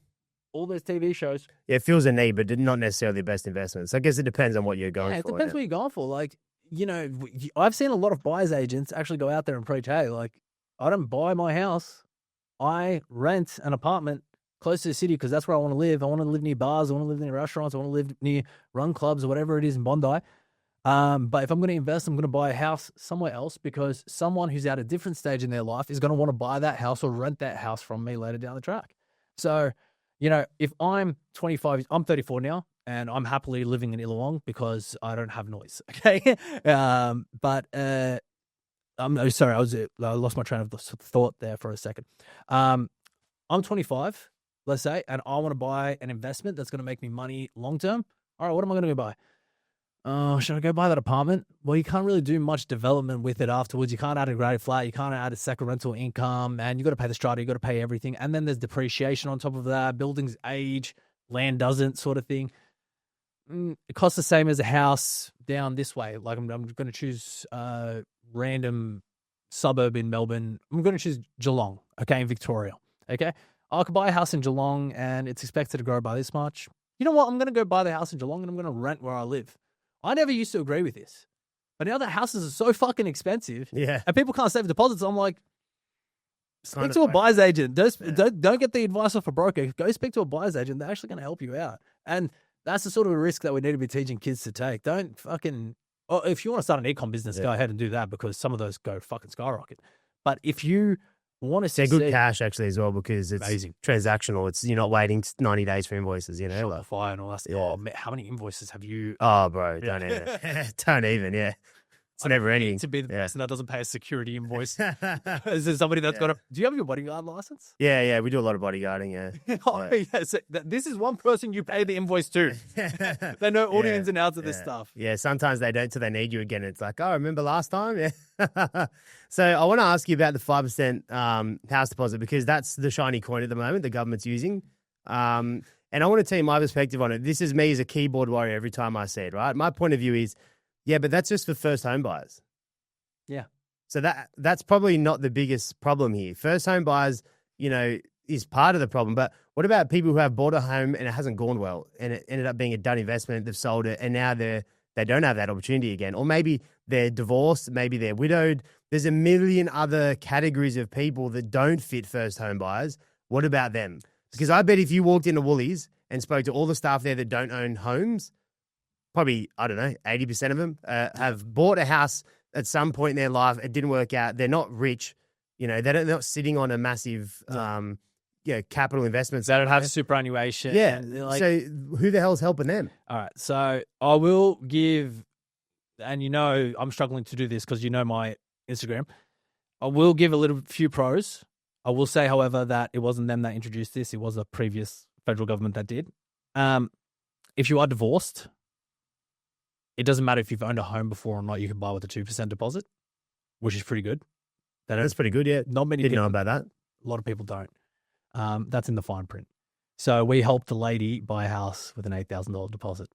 all those TV shows. Yeah, it feels a need, but not necessarily the best investments. I guess it depends on what you're going for. It depends what you're going for. Like, I've seen a lot of buyer's agents actually go out there and preach, hey, like, I don't buy my house. I rent an apartment close to the city because that's where I want to live. I want to live near bars. I want to live near restaurants. I want to live near run clubs or whatever it is in Bondi. But if I'm going to invest, I'm going to buy a house somewhere else because someone who's at a different stage in their life is going to want to buy that house or rent that house from me later down the track. So, if I'm 25, I'm 34 now, and I'm happily living in Illawong because I don't have noise. Okay. I'm sorry, I lost my train of thought there for a second. I'm 25, let's say, and I want to buy an investment that's going to make me money long term. All right, what am I going to go buy? Oh, should I go buy that apartment? Well, you can't really do much development with it afterwards. You can't add a graded flat. You can't add a second rental income, and you got to pay the strata. You got to pay everything, and then there's depreciation on top of that. Buildings age, land doesn't, sort of thing. It costs the same as a house down this way. Like I'm going to choose a random suburb in Melbourne. I'm going to choose Geelong, okay, in Victoria, okay. I could buy a house in Geelong, and it's expected to grow by this much. You know what? I'm going to go buy the house in Geelong, and I'm going to rent where I live. I never used to agree with this, but now that houses are so fucking expensive, and people can't save deposits, I'm like, speak to a buyer's agent. Don't get the advice off a broker. Go speak to a buyer's agent. They're actually going to help you out, and that's the sort of risk that we need to be teaching kids to take. Don't fucking. Oh, if you want to start an e-com business, go ahead and do that because some of those go fucking skyrocket. But if you want to see good cash actually as well because it's amazing transactional. It's you're not waiting 90 days for invoices. You know, Shopify and all that stuff. Oh, man, how many invoices have you? Oh, bro, don't even. Don't even. Yeah, it's never ending. To be the person that doesn't pay a security invoice. Is there somebody that's got a? Do you have your bodyguard license? Yeah, we do a lot of bodyguarding. Yeah. So this is one person you pay the invoice to. They know all the ins and outs of this stuff. Yeah, sometimes they don't till they need you again. It's like, oh, remember last time? Yeah. So I want to ask you about the 5% house deposit because that's the shiny coin at the moment the government's using. And I want to tell you my perspective on it. This is me as a keyboard warrior every time I say it, right? My point of view is, but that's just for first home buyers. Yeah. So that's probably not the biggest problem here. First home buyers, is part of the problem. But what about people who have bought a home and it hasn't gone well and it ended up being a done investment, they've sold it, and now they don't have that opportunity again. Or maybe they're divorced, maybe they're widowed. There's a million other categories of people that don't fit first home buyers. What about them? Because I bet if you walked into Woolies and spoke to all the staff there that don't own homes, probably, 80% of them have bought a house at some point in their life. It didn't work out. They're not rich. They're not sitting on a massive capital investments. They don't have superannuation. Yeah. So who the hell's helping them? All right. So I will give, and I'm struggling to do this because my Instagram. I will give a few pros. I will say, however, that it wasn't them that introduced this. It was a previous federal government that did. If you are divorced, it doesn't matter if you've owned a home before or not. You can buy with a 2% deposit, which is pretty good. That's pretty good, yeah. Not many didn't people know about that. A lot of people don't. That's in the fine print. So we helped the lady buy a house with an $8,000 deposit.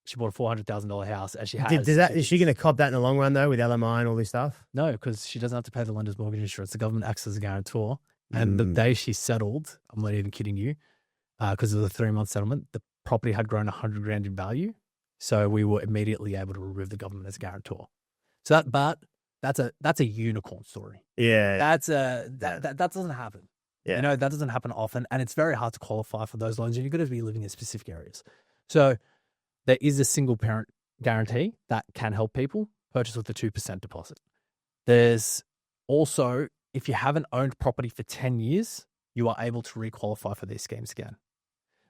She bought a $400,000 house, and she has. Is she going to cop that in the long run though, with LMI and all this stuff? No, because she doesn't have to pay the lender's mortgage insurance. The government acts as a guarantor, and the day she settled, I'm not even kidding you, because of the 3-month settlement, the property had grown $100,000 in value. So we were immediately able to remove the government as a guarantor. So that's a unicorn story. Yeah, that doesn't happen. Yeah, that doesn't happen often, and it's very hard to qualify for those loans. And you've got to be living in specific areas. So there is a single parent guarantee that can help people purchase with a 2% deposit. There's also, if you haven't owned property for 10 years, you are able to requalify for these schemes again.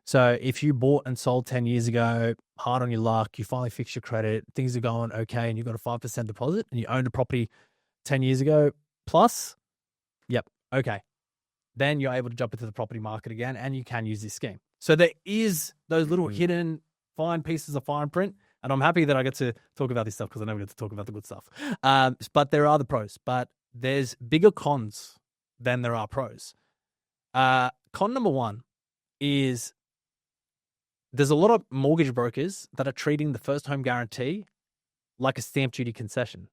So if you bought and sold 10 years ago, hard on your luck, you finally fixed your credit, things are going okay, and you've got a 5% deposit and you owned a property 10 years ago plus, okay. Then you're able to jump into the property market again and you can use this scheme. So there is those little hidden fine pieces of fine print. And I'm happy that I get to talk about this stuff because I never get to talk about the good stuff. But there are the pros, but there's bigger cons than there are pros. Con number one is there's a lot of mortgage brokers that are treating the first home guarantee like a stamp duty concession.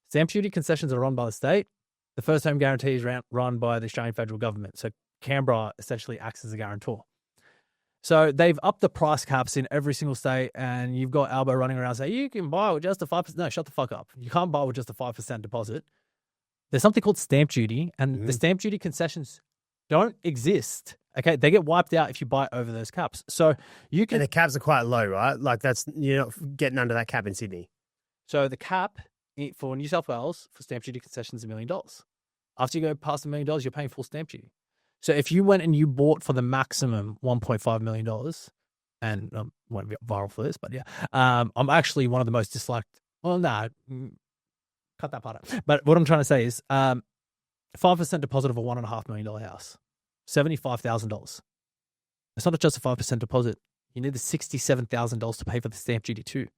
Stamp duty concessions are run by the state. The first home guarantee is run by the Australian federal government. So Canberra essentially acts as a guarantor. So they've upped the price caps in every single state, and you've got Albo running around saying, you can buy with just a 5%. No, shut the fuck up. You can't buy with just a 5% deposit. There's something called stamp duty, and the stamp duty concessions don't exist. Okay, they get wiped out if you buy over those caps. So you can. And the caps are quite low, right? Like you're not getting under that cap in Sydney. So the cap for New South Wales for stamp duty concessions is $1 million. After you go past $1 million, you're paying full stamp duty. So if you went and you bought for the maximum $1.5 million, and I won't be viral for this, but yeah, I'm actually one of the most disliked. Well, no, cut that part out. But what I'm trying to say is 5% deposit of a $1.5 million house, $75,000. It's not just a 5% deposit. You need the $67,000 to pay for the stamp duty too.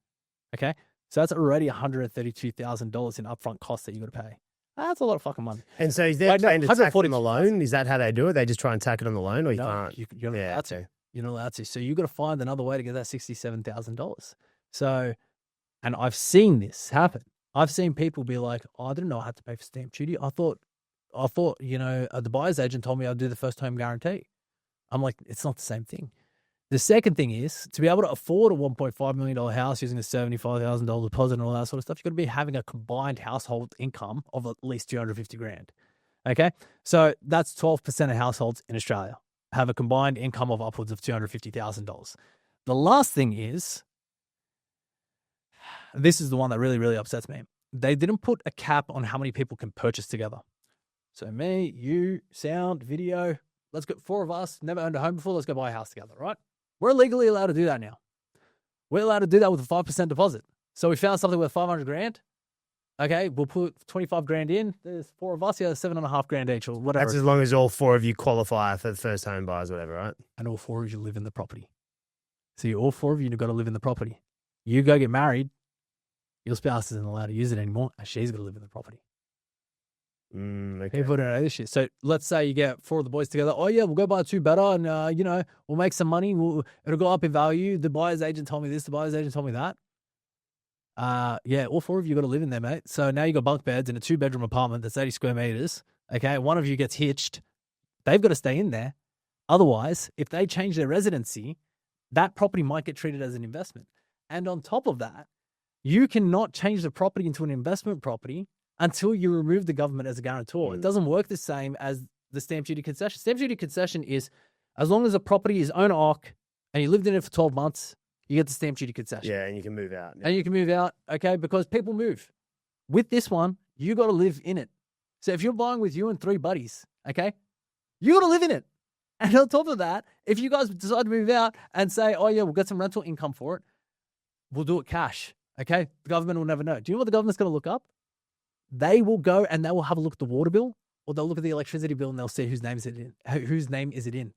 Okay. So that's already $132,000 in upfront costs that you got to pay. That's a lot of fucking money. And so is there trying to tack on the loan? Is that how they do it? They just try and tack it on the loan, or you can't? You're not allowed to. You're not allowed to. So you got to find another way to get that $67,000. So, and I've seen this happen. I've seen people be like, oh, I didn't know I had to pay for stamp duty. I thought, the buyer's agent told me I'd do the first home guarantee. I'm like, it's not the same thing. The second thing is, to be able to afford a $1.5 million house using a $75,000 deposit and all that sort of stuff, you've got to be having a combined household income of at least $250,000. Okay? So that's 12% of households in Australia have a combined income of upwards of $250,000. The last thing is, this is the one that really, really upsets me. They didn't put a cap on how many people can purchase together. So me, you, sound, video, let's go, 4 of us, never owned a home before, let's go buy a house together, right? We're legally allowed to do that now. We're allowed to do that with a 5% deposit. So we found something worth $500,000. Okay, we'll put $25,000 in. There's 4 of us, $7,500 each or whatever. That's as long as all 4 of you qualify for the first home buyers, whatever, right? And all 4 of you live in the property. So all 4 of you have got to live in the property. You go get married, your spouse isn't allowed to use it anymore, and she's got to live in the property. Okay. People don't know this shit. So let's say you get 4 of the boys together. Oh yeah, we'll go buy 2 better, and we'll make some money. It'll go up in value. The buyer's agent told me this. The buyer's agent told me that. All 4 of you got to live in there, mate. So now you got bunk beds in a 2-bedroom apartment that's 80 square meters. Okay, one of you gets hitched. They've got to stay in there. Otherwise, if they change their residency, that property might get treated as an investment. And on top of that, you cannot change the property into an investment property until you remove the government as a guarantor. It doesn't work the same as the stamp duty concession. Stamp duty concession is as long as a property is owner-occ and you lived in it for 12 months, you get the stamp duty concession. Yeah, and you can move out. And you can move out, okay, because people move. With this one, you got to live in it. So if you're buying with you and 3 buddies, okay, you got to live in it. And on top of that, if you guys decide to move out and say, oh yeah, we'll get some rental income for it, we'll do it cash, okay? The government will never know. Do you know what the government's going to look up? They will go and they will have a look at the water bill, or they'll look at the electricity bill and they'll see whose name is it in.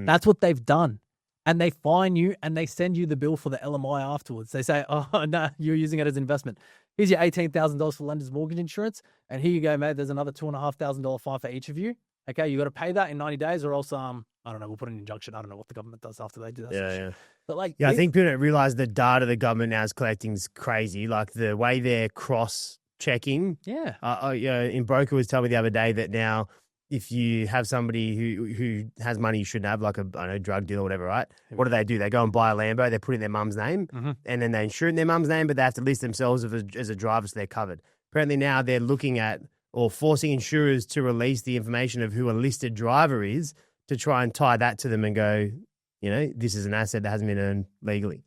That's what they've done. And they fine you and they send you the bill for the LMI afterwards. They say, oh, no, you're using it as investment. Here's your $18,000 for lender's mortgage insurance. And here you go, mate. There's another $2,500 fine for each of you. Okay, you got to pay that in 90 days or else, I don't know, we'll put an injunction. I don't know what the government does after they do that. Yeah. But I think people don't realize the data the government now is collecting is crazy. Like the way they're cross-checking. Yeah. In Broker was telling me the other day that now if you have somebody who has money you shouldn't have, like a drug deal or whatever, right? What do? They go and buy a Lambo, they put in their mum's name, and then they insure it in their mum's name, but they have to list themselves as a driver so they're covered. Apparently now they're looking at or forcing insurers to release the information of who a listed driver is to try and tie that to them and go, this is an asset that hasn't been earned legally.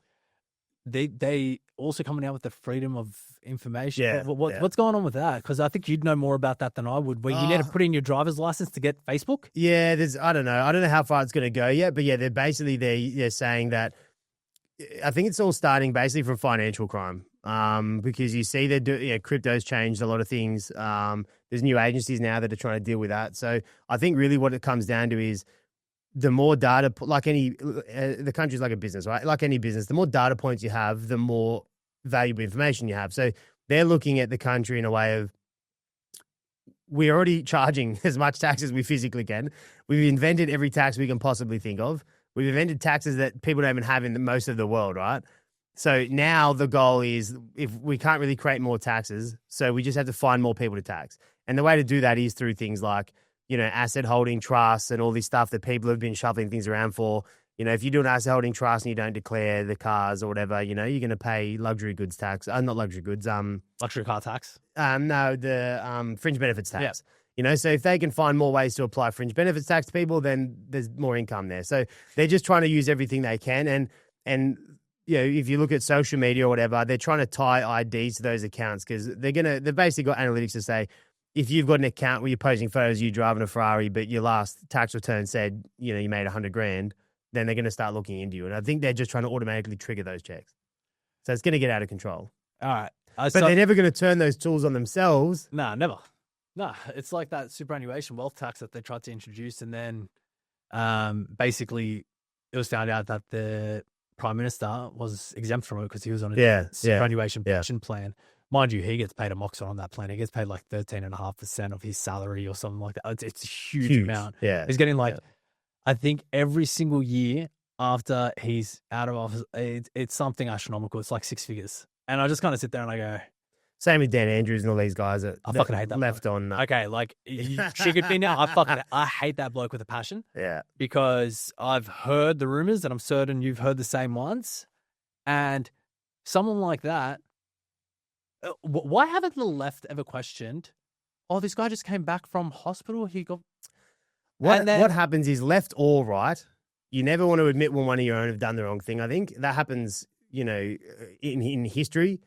They also coming out with the freedom of information. Yeah, what's going on with that? Because I think you'd know more about that than I would. Where you need to put in your driver's license to get Facebook. Yeah, I don't know how far it's going to go yet, but yeah, they're saying that. I think it's all starting basically from financial crime. Because you see crypto's changed a lot of things. There's new agencies now that are trying to deal with that. So I think really what it comes down to is the more data, the country's like a business, right? Like any business, the more data points you have, the more valuable information you have. So they're looking at the country in a way of, we're already charging as much tax as we physically can. We've invented every tax we can possibly think of. We've invented taxes that people don't even have in most of the world, right? So now the goal is, if we can't really create more taxes, so we just have to find more people to tax. And the way to do that is through things like, asset holding trusts and all this stuff that people have been shuffling things around for. If you do an asset holding trust and you don't declare the cars or whatever, you're going to pay luxury goods tax. Not luxury goods. Luxury car tax? No, the fringe benefits tax. Yeah. So if they can find more ways to apply fringe benefits tax to people, then there's more income there. So they're just trying to use everything they can. And if you look at social media or whatever, they're trying to tie IDs to those accounts because they've basically got analytics to say, if you've got an account where you're posting photos of you driving a Ferrari, but your last tax return said, you made $100,000, then they're going to start looking into you. And I think they're just trying to automatically trigger those checks. So it's going to get out of control. All right. But they're never going to turn those tools on themselves. Nah, never. No, it's like that superannuation wealth tax that they tried to introduce. And then basically it was found out that the Prime Minister was exempt from it because he was on a Yeah, superannuation yeah. pension plan. Mind you, he gets paid a moxon on that plan. He gets paid like 13.5% of his salary or something like that. It's a huge amount. Yeah. He's getting like, I think every single year after he's out of office, it's something astronomical. It's like 6 figures. And I just kind of sit there and I go, Same with Dan Andrews and all these guys that I fucking hate that left bloke. on. Okay, like she could be now. I hate that bloke with a passion. Yeah. Because I've heard the rumors and I'm certain you've heard the same ones. And someone like that, why haven't the left ever questioned, oh, this guy just came back from hospital. He got... What happens is, left or right, you never want to admit when one of your own have done the wrong thing. I think that happens, in history.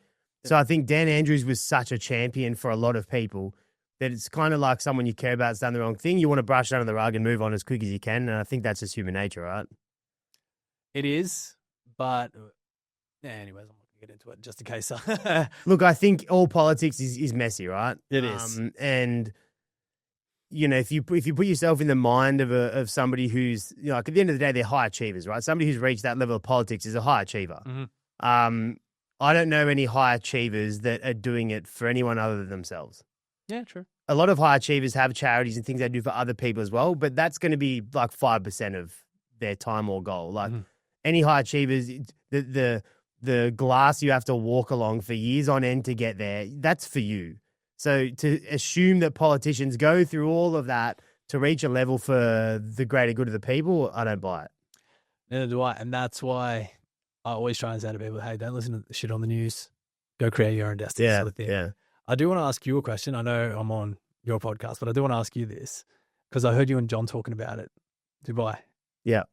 So I think Dan Andrews was such a champion for a lot of people that it's kind of like someone you care about has done the wrong thing. You want to brush it under the rug and move on as quick as you can. And I think that's just human nature, right? It is, but anyways, I'm not going to get into it just in case. Look, I think all politics is messy, right? It is. And, if you put yourself in the mind of somebody who's, like at the end of the day, they're high achievers, right? Somebody who's reached that level of politics is a high achiever. Mm-hmm. I don't know any high achievers that are doing it for anyone other than themselves. Yeah, true. A lot of high achievers have charities and things they do for other people as well, but that's going to be like 5% of their time or goal. Like any high achievers, the glass you have to walk along for years on end to get there, that's for you. So to assume that politicians go through all of that to reach a level for the greater good of the people, I don't buy it. Neither do I. And that's why I always try and say to people, hey, don't listen to the shit on the news. Go create your own destiny. Yeah, sort of thing. yeah. I do want to ask you a question. I know I'm on your podcast, but I do want to ask you this because I heard you and John talking about it, Dubai. Yeah.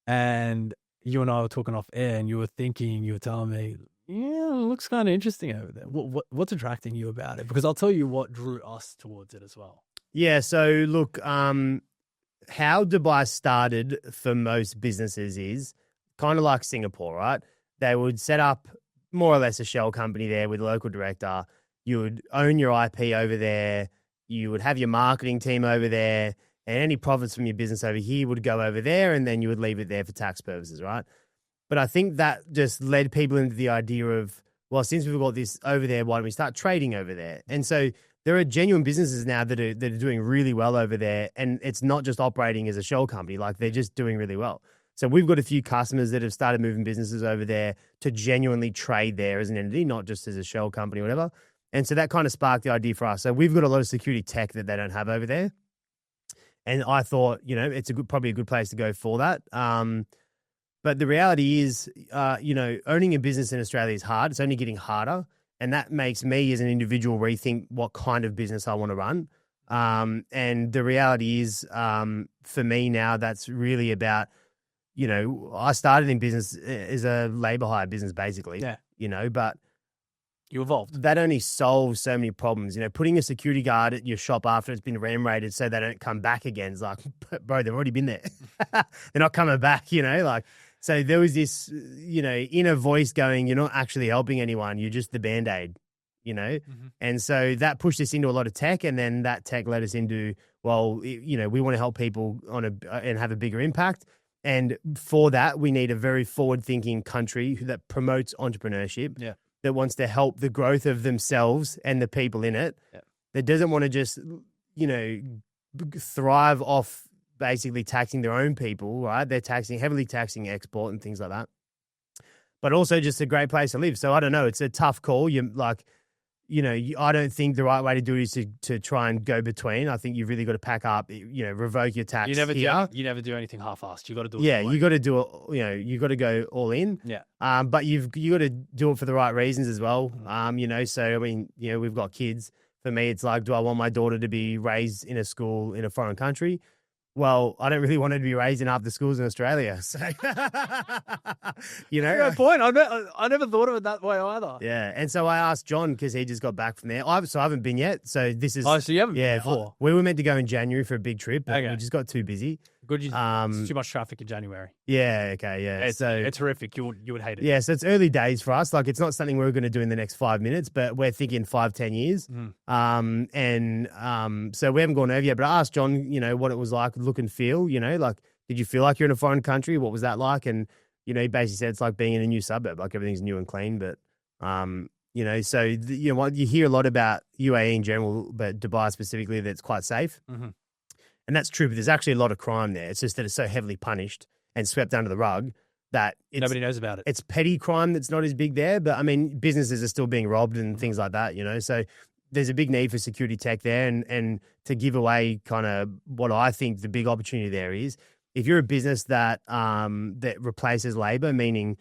And you and I were talking off air and you were telling me, yeah, it looks kind of interesting over there. What's attracting you about it? Because I'll tell you what drew us towards it as well. Yeah. So look, how Dubai started for most businesses is kind of like Singapore, right? They would set up more or less a shell company there with a local director. You would own your IP over there. You would have your marketing team over there. And any profits from your business over here would go over there, and then you would leave it there for tax purposes, right? But I think that just led people into the idea of, well, since we've got this over there, why don't we start trading over there? And so there are genuine businesses now that are doing really well over there, and it's not just operating as a shell company. Like, they're just doing really well. So we've got a few customers that have started moving businesses over there to genuinely trade there as an entity, not just as a shell company or whatever. And so that kind of sparked the idea for us. So we've got a lot of security tech that they don't have over there. And I thought, it's probably a good place to go for that. But the reality is, owning a business in Australia is hard. It's only getting harder. And that makes me as an individual rethink what kind of business I want to run. And the reality is, for me now, that's really about, I started in business as a labor hire business, basically. Yeah. But you evolved. That only solves so many problems. Putting a security guard at your shop after it's been ram raided so they don't come back again is like, bro, they've already been there. They're not coming back, So there was this, inner voice going, you're not actually helping anyone. You're just the Band-Aid, Mm-hmm. And so that pushed us into a lot of tech, and then that tech led us into, well, we want to help people and have a bigger impact. And for that, we need a very forward-thinking country that promotes entrepreneurship. Yeah. That wants to help the growth of themselves and the people in it, that doesn't want to just, thrive off basically taxing their own people, right? They're heavily taxing export and things like that. But also just a great place to live. So I don't know, it's a tough call. I don't think the right way to do it is to try and go between. I think you've really got to pack up, revoke your tax. You never do anything half-assed. You got to do it. Yeah, you got to do it. You got to go all in. Yeah. But you got to do it for the right reasons as well. So I mean, we've got kids. For me, it's like, do I want my daughter to be raised in a school in a foreign country? Well, I don't really want her to be raised in half the schools in Australia. So, Good point. I never thought of it that way either. Yeah. And so I asked John, because he just got back from there. I haven't been yet. So this is. Oh, so you haven't been before? We were meant to go in January for a big trip, but we just got too busy. Good. It's too much traffic in January. Yeah. Okay. Yeah. It's horrific. You would hate it. Yeah. So it's early days for us. Like, it's not something we're going to do in the next 5 minutes, but we're thinking 5-10 years. So we haven't gone over yet, but I asked John, what it was like, look and feel, like, did you feel like you're in a foreign country? What was that like? And You know, he basically said it's like being in a new suburb, like everything's new and clean. But, you know, so, you know, what you hear a lot about UAE in general, but Dubai specifically, that's quite safe. Mm-hmm. And that's true, but there's actually a lot of crime there. It's just that it's so heavily punished and swept under the rug that Nobody knows about it. It's petty crime that's not as big there, but I mean, businesses are still being robbed and things like that, you know? So there's a big need for security tech there. And to give away kind of what I think the big opportunity there is, if you're a business that that replaces labor, meaning,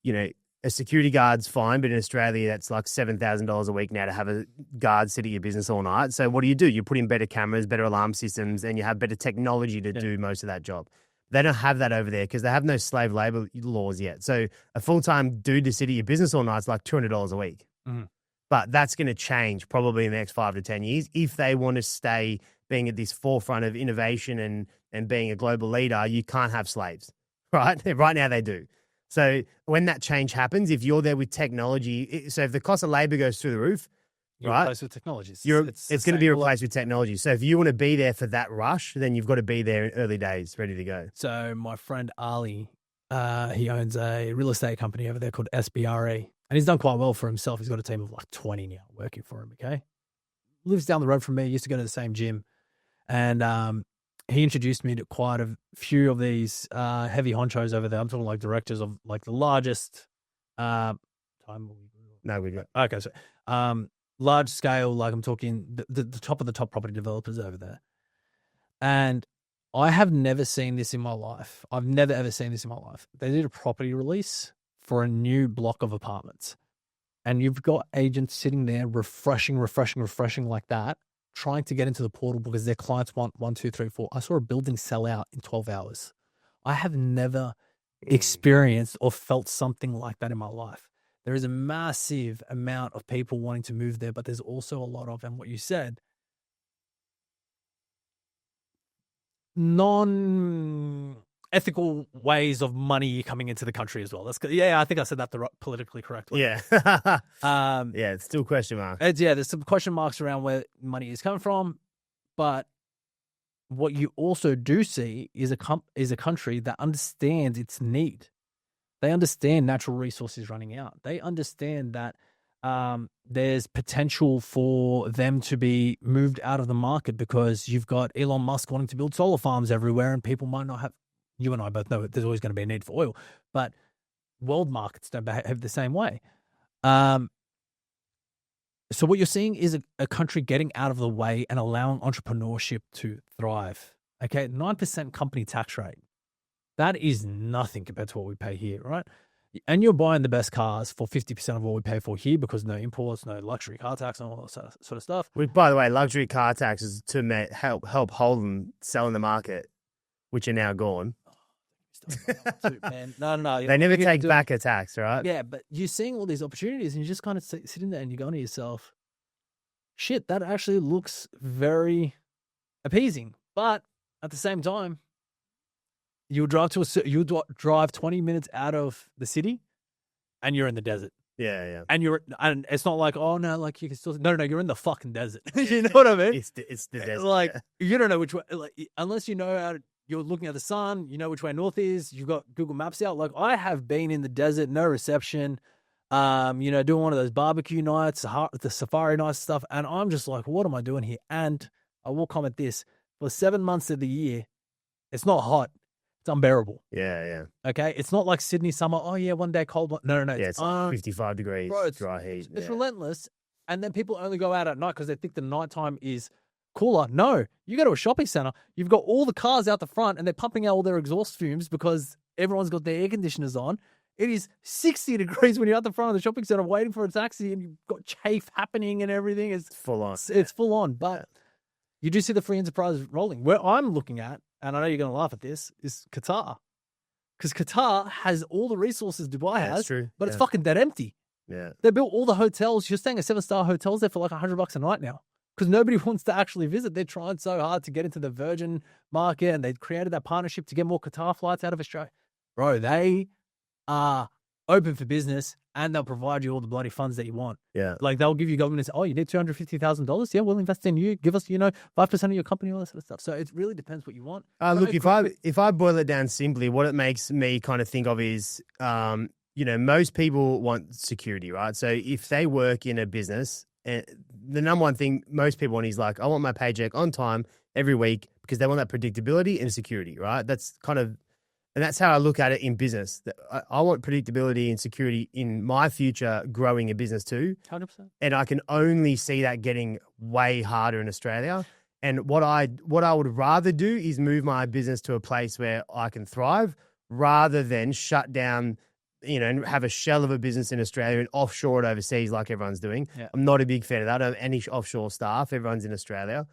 you know, a security guard's fine, but in Australia, that's like $7,000 a week now to have a guard sit at your business all night. So what do? You put in better cameras, better alarm systems, and you have better technology to do most of that job. They don't have that over there because they have no slave labor laws yet. So a full-time dude to sit at your business all night is like $200 a week. Mm-hmm. But that's going to change probably in the next 5 to 10 years if they want to stay being at this forefront of innovation and being a global leader. You can't have slaves, right? Right now they do. So when that change happens, if you're there with technology, so if the cost of labor goes through the roof, You're right? replaced with technologies. It's going to be replaced with technology. So if you want to be there for that rush, then you've got to be there in early days, ready to go. So my friend Ali, he owns a real estate company over there called SBRE, and he's done quite well for himself. He's got a team of like 20 now working for him, okay? Lives down the road from me, used to go to the same gym. And he introduced me to quite a few of these heavy honchos over there. I'm talking like directors of like the largest No, we got. Okay, so large scale, like I'm talking the top of the top property developers over there. And I have never seen this in my life. I've never, ever seen this in my life. They did a property release for a new block of apartments. And you've got agents sitting there refreshing like that, trying to get into the portal because their clients want 1, 2, 3, 4. I saw a building sell out in 12 hours. I have never experienced or felt something like that in my life. There is a massive amount of people wanting to move there, but there's also a lot of, and what you said, non-ethical ways of money coming into the country as well. That's good. Yeah, I think I said that politically correctly. Yeah. It's still a question mark. There's some question marks around where money is coming from, but what you also do see is a country that understands its need. They understand natural resources running out. They understand that there's potential for them to be moved out of the market because you've got Elon Musk wanting to build solar farms everywhere, and people might not have. You and I both know there's always going to be a need for oil, but world markets don't behave the same way. So what you're seeing is a country getting out of the way and allowing entrepreneurship to thrive. Okay, 9% company tax rate. That is nothing compared to what we pay here, right? And you're buying the best cars for 50% of what we pay for here because no imports, no luxury car tax, and all that sort of stuff. By the way, luxury car taxes to help hold them sell in the market, which are now gone. Man. No. They never take back a tax, right? Yeah, but you're seeing all these opportunities and you're just kind of sitting there and you're going to yourself, shit, that actually looks very appeasing. But at the same time, you drive 20 minutes out of the city and you're in the desert. Yeah. And it's not like, oh no, like you can still, no, you're in the fucking desert. You know what I mean? It's the desert. Like, you don't know which way, like, unless you know how to, you're looking at the sun, you know which way north is, you've got Google Maps out. Like, I have been in the desert, no reception, doing one of those barbecue nights, the safari nights stuff, and I'm just like, what am I doing here? And I will comment this, for 7 months of the year, it's not hot. It's unbearable. Yeah. Okay? It's not like Sydney summer, oh yeah, one day cold. No. Yeah, it's like 55 degrees, bro, dry heat. It's relentless. And then people only go out at night because they think the nighttime is cooler. No, you go to a shopping center, you've got all the cars out the front and they're pumping out all their exhaust fumes because everyone's got their air conditioners on. It is 60 degrees when you're at the front of the shopping center waiting for a taxi and you've got chafe happening and everything. It's full on. It's full on. But you do see the free enterprise rolling. Where I'm looking at, and I know you're going to laugh at this, is Qatar. Because Qatar has all the resources Dubai has, true. But it's fucking dead empty. Yeah. They built all the hotels. You're staying at 7-star hotels there for like $100 a night now. Because nobody wants to actually visit. They're trying so hard to get into the Virgin market, and they created that partnership to get more Qatar flights out of Australia. Bro, they are open for business, and they'll provide you all the bloody funds that you want. Yeah. Like they'll give you government, oh, you need $250,000. Yeah, we'll invest in you. Give us, 5% of your company, all that sort of stuff. So it really depends what you want. Look, if I boil it down simply, what it makes me kind of think of is, most people want security, right? So if they work in a business, the number one thing most people want is like, I want my paycheck on time every week because they want that predictability and security, right? That's kind of, and that's how I look at it in business. I want predictability and security in my future growing a business too. 100%. And I can only see that getting way harder in Australia. And what I would rather do is move my business to a place where I can thrive rather than shut down, and have a shell of a business in Australia and offshore it overseas like everyone's doing. Yeah. I'm not a big fan of that. I don't have any offshore staff. Everyone's in Australia.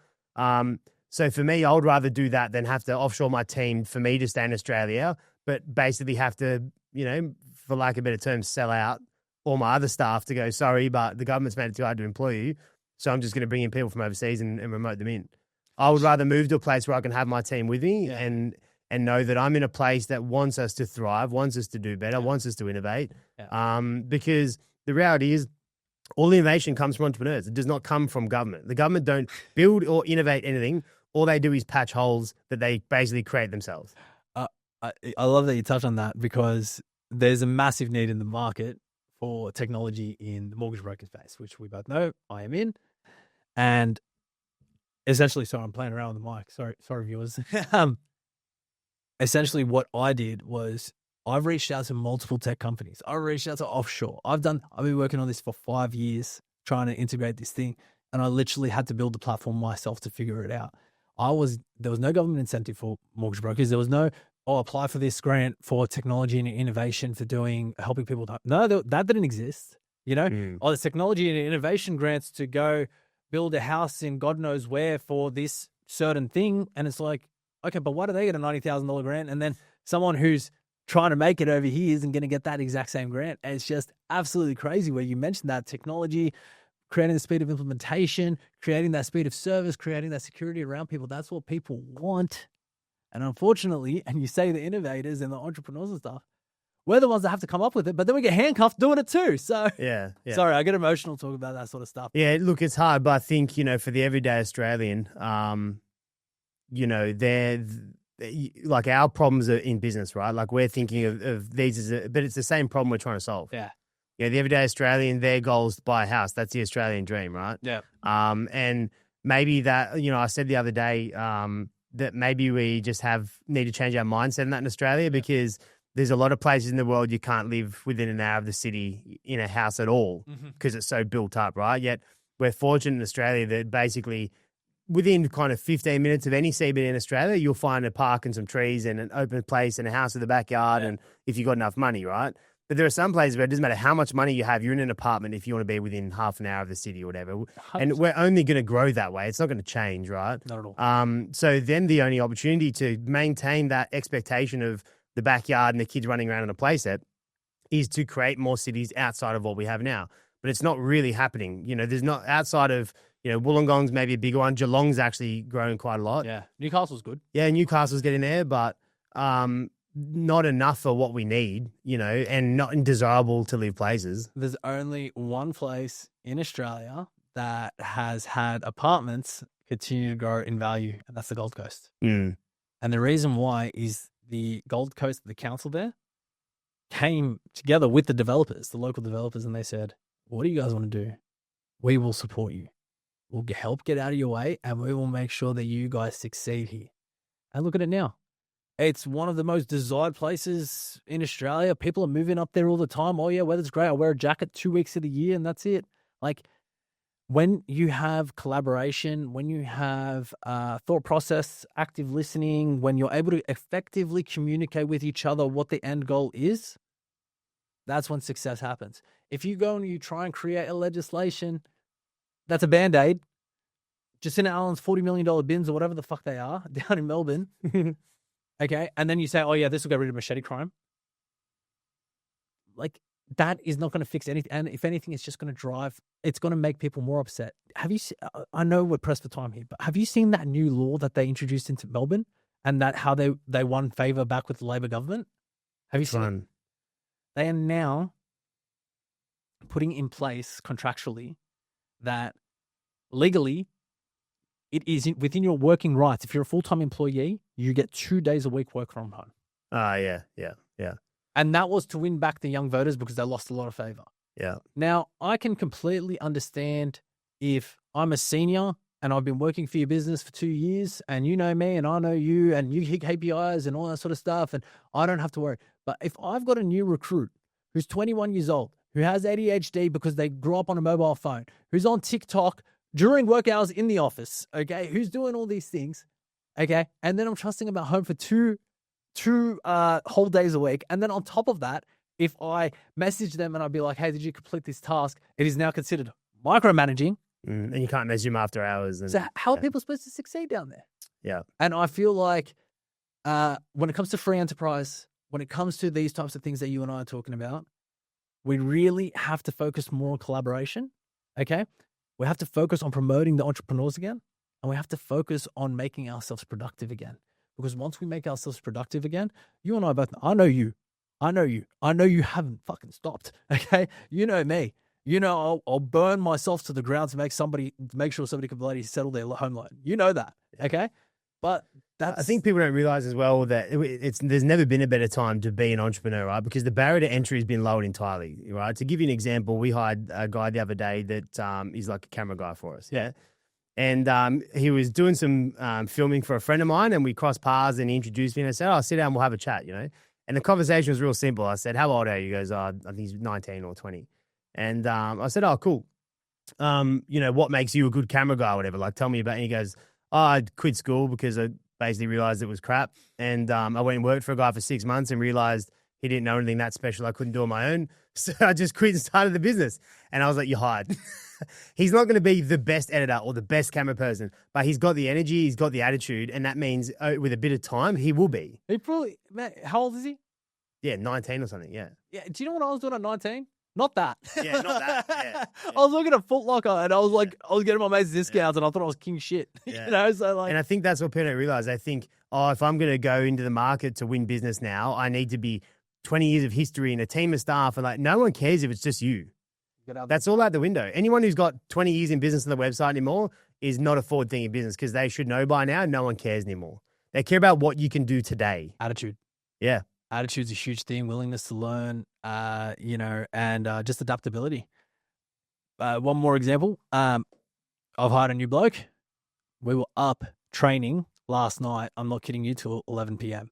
So for me, I would rather do that than have to offshore my team for me to stay in Australia, but basically have to, for lack of a better term, sell out all my other staff to go, sorry, but the government's made it too hard to employ you. So I'm just going to bring in people from overseas and remote them in. I would rather move to a place where I can have my team with me and know that I'm in a place that wants us to thrive, wants us to do better, wants us to innovate. Yeah. Because the reality is, all innovation comes from entrepreneurs. It does not come from government. The government don't build or innovate anything. All they do is patch holes that they basically create themselves. I love that you touch on that because there's a massive need in the market for technology in the mortgage broker space, which we both know I am in. And essentially, sorry, I'm playing around with the mic. Sorry, viewers. Essentially, what I did was I've reached out to multiple tech companies. I reached out to offshore. I've been working on this for 5 years, trying to integrate this thing. And I literally had to build the platform myself to figure it out. There was no government incentive for mortgage brokers. There was no, apply for this grant for technology and innovation for helping people. No, that didn't exist. There's technology and innovation grants to go build a house in God knows where for this certain thing. And it's like, okay, but why do they get a $90,000 grant? And then someone who's trying to make it over here isn't going to get that exact same grant. And it's just absolutely crazy where you mentioned that technology, creating the speed of implementation, creating that speed of service, creating that security around people. That's what people want. And unfortunately, and you say the innovators and the entrepreneurs and stuff, we're the ones that have to come up with it, but then we get handcuffed doing it too. So yeah. Sorry, I get emotional talking about that sort of stuff. Yeah, look, it's hard, but I think, for the everyday Australian, they're like our problems are in business, right? Like we're thinking of these but it's the same problem we're trying to solve. Yeah. The everyday Australian, their goal is to buy a house. That's the Australian dream, right? Yeah. And maybe that, I said the other day that maybe we just need to change our mindset in that in Australia because there's a lot of places in the world you can't live within an hour of the city in a house at all because it's so built up, right? Yet we're fortunate in Australia that basically within kind of 15 minutes of any CBD in Australia, you'll find a park and some trees and an open place and a house in the backyard and if you've got enough money, right? But there are some places where it doesn't matter how much money you have, you're in an apartment if you want to be within half an hour of the city or whatever. 100%. And we're only going to grow that way. It's not going to change, right? Not at all. So then the only opportunity to maintain that expectation of the backyard and the kids running around in a playset is to create more cities outside of what we have now. But it's not really happening. There's not outside of, Wollongong's maybe a bigger one. Geelong's actually growing quite a lot. Yeah. Newcastle's good. Yeah, Newcastle's getting there, but not enough for what we need, and not desirable to live places. There's only one place in Australia that has had apartments continue to grow in value, and that's the Gold Coast. Mm. And the reason why is the Gold Coast, the council there, came together with the developers, the local developers, and they said, what do you guys want to do? We will support you. We'll help get out of your way, and we will make sure that you guys succeed here. And look at it now. It's one of the most desired places in Australia. People are moving up there all the time. Oh, yeah, weather's great. I wear a jacket 2 weeks of the year, and that's it. Like, when you have collaboration, when you have thought process, active listening, when you're able to effectively communicate with each other what the end goal is, that's when success happens. If you go and you try and create a legislation, that's a Band-Aid. Jacinda Allen's $40 million bins or whatever the fuck they are down in Melbourne. Okay. And then you say, oh yeah, this will get rid of machete crime. Like, that is not going to fix anything. And if anything, it's just going to it's going to make people more upset. Have you I know we're pressed for time here, but have you seen that new law that they introduced into Melbourne and that how they won favor back with the Labor government? Have you seen it? They are now putting in place contractually that legally it is within your working rights. If you're a full-time employee, you get 2 days a week work from home. Yeah. And that was to win back the young voters because they lost a lot of favor. Yeah. Now, I can completely understand if I'm a senior and I've been working for your business for 2 years and you know me and I know you and you hit KPIs and all that sort of stuff and I don't have to worry. But if I've got a new recruit who's 21 years old, who has ADHD because they grew up on a mobile phone, who's on TikTok during work hours in the office, okay, who's doing all these things, okay, and then I'm trusting them at home for two whole days a week. And then on top of that, if I message them and I'd be like, hey, did you complete this task? It is now considered micromanaging. And you can't message them after hours. So how are people supposed to succeed down there? Yeah. And I feel like when it comes to free enterprise, when it comes to these types of things that you and I are talking about, we really have to focus more on collaboration, okay? We have to focus on promoting the entrepreneurs again, and we have to focus on making ourselves productive again. Because once we make ourselves productive again, you and I both know, I know you haven't fucking stopped, okay? You know me. You know I'll burn myself to the ground to make sure somebody can bloody settle their home loan. You know that, okay? But I think people don't realize as well that there's never been a better time to be an entrepreneur, right? Because the barrier to entry has been lowered entirely, right? To give you an example, we hired a guy the other day that is like a camera guy for us, yeah? And he was doing some filming for a friend of mine, and we crossed paths, and he introduced me, and I said, sit down, we'll have a chat, you know? And the conversation was real simple. I said, how old are you? He goes, I think he's 19 or 20. And I said, oh, cool. What makes you a good camera guy or whatever? Like, tell me about it. And he goes, I quit school because I basically realized it was crap. And I went and worked for a guy for 6 months and realized he didn't know anything that special I couldn't do on my own. So I just quit and started the business. And I was like, you're hired. He's not going to be the best editor or the best camera person, but he's got the energy, he's got the attitude, and that means with a bit of time, he will be. He probably, man, how old is he? Yeah, 19 or something, yeah. Yeah, do you know what I was doing at 19? Not that. Yeah, not that. Yeah. I was looking at Foot Locker and I was like, I was getting my mates discounts and I thought I was king shit. Yeah. So like. And I think that's what people don't realize. They think, if I'm going to go into the market to win business now, I need to be 20 years of history and a team of staff. And like, no one cares if it's just you. That's all out the window. Anyone who's got 20 years in business on the website anymore is not a forward thinking business because they should know by now. No one cares anymore. They care about what you can do today. Attitude. Yeah. Attitude's a huge thing. Willingness to learn, and just adaptability. One more example. I've hired a new bloke. We were up training last night. I'm not kidding you, till 11 p.m.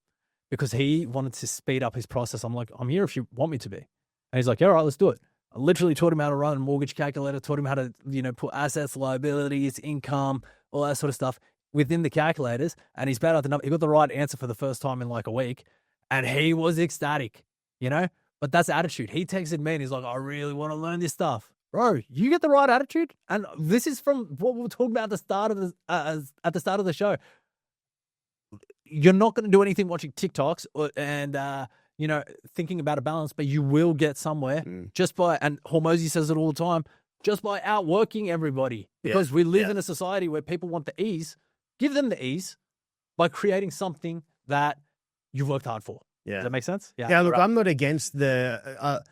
because he wanted to speed up his process. I'm like, I'm here if you want me to be. And he's like, yeah, all right, let's do it. I literally taught him how to run a mortgage calculator, taught him how to, put assets, liabilities, income, all that sort of stuff within the calculators. And he's bad at the number. He got the right answer for the first time in like a week. And he was ecstatic, But that's attitude. He texted me and he's like, I really want to learn this stuff. Bro, you get the right attitude. And this is from what we were talking about at the start of the show. You're not going to do anything watching TikToks and thinking about a balance, but you will get somewhere just by, and Hormozy says it all the time, just by outworking everybody. Because we live in a society where people want the ease. Give them the ease by creating something that you've worked hard for. Yeah. Does that make sense? Yeah, look, right. I'm not against the,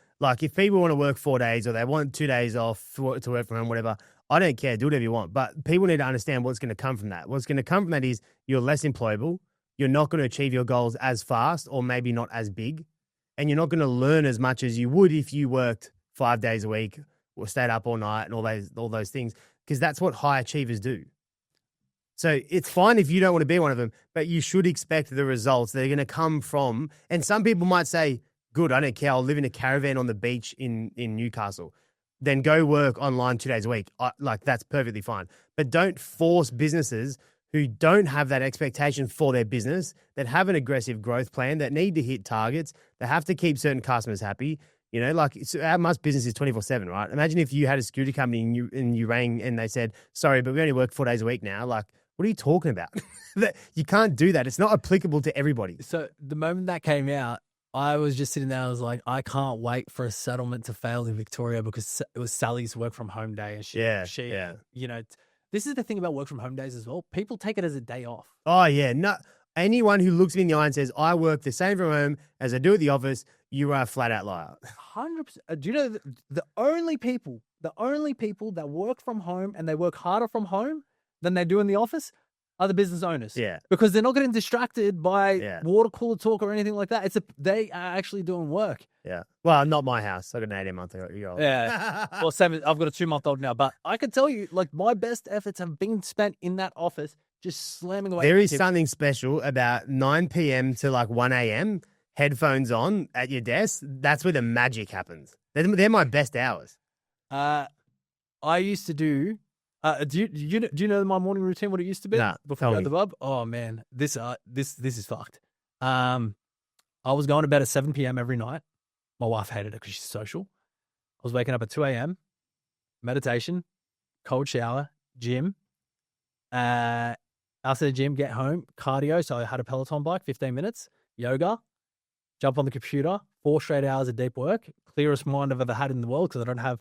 if people want to work 4 days or they want 2 days off to work from home, whatever, I don't care. Do whatever you want. But people need to understand what's going to come from that. What's going to come from that is you're less employable. You're not going to achieve your goals as fast or maybe not as big. And you're not going to learn as much as you would if you worked 5 days a week or stayed up all night and all those things, because that's what high achievers do. So it's fine if you don't want to be one of them, but you should expect the results that are going to come from, and some people might say, good, I don't care, I'll live in a caravan on the beach in Newcastle. Then go work online 2 days a week. That's perfectly fine. But don't force businesses who don't have that expectation for their business, that have an aggressive growth plan, that need to hit targets, that have to keep certain customers happy. Our most business is 24/7, right? Imagine if you had a security company and you rang and they said, sorry, but we only work 4 days a week now. Like, what are you talking about? You can't do that. It's not applicable to everybody. So the moment that came out, I was just sitting there. I was like, I can't wait for a settlement to fail in Victoria because it was Sally's work from home day. And this is the thing about work from home days as well. People take it as a day off. Oh, yeah. No, anyone who looks me in the eye and says, I work the same from home as I do at the office, you are a flat out liar. 100%. Do you know the only people that work from home and they work harder from home than they do in the office are the business owners. Yeah. Because they're not getting distracted by water cooler talk or anything like that. They are actually doing work. Yeah. Well, not my house. I got an 18-month-old. Yeah. Well, same. I've got a 2-month-old now, but I can tell you, like, my best efforts have been spent in that office just slamming away. There is something special about 9 p.m. to like 1 a.m., headphones on at your desk. That's where the magic happens. They're my best hours. I used to do. Do you know my morning routine? What it used to be before I go to the pub? Oh man, this is fucked. I was going to bed at 7 p.m. every night. My wife hated it because she's social. I was waking up at 2 a.m. Meditation, cold shower, gym. After the gym, get home, cardio. So I had a Peloton bike, 15 minutes, yoga, jump on the computer, 4 straight hours of deep work, clearest mind I've ever had in the world because I don't have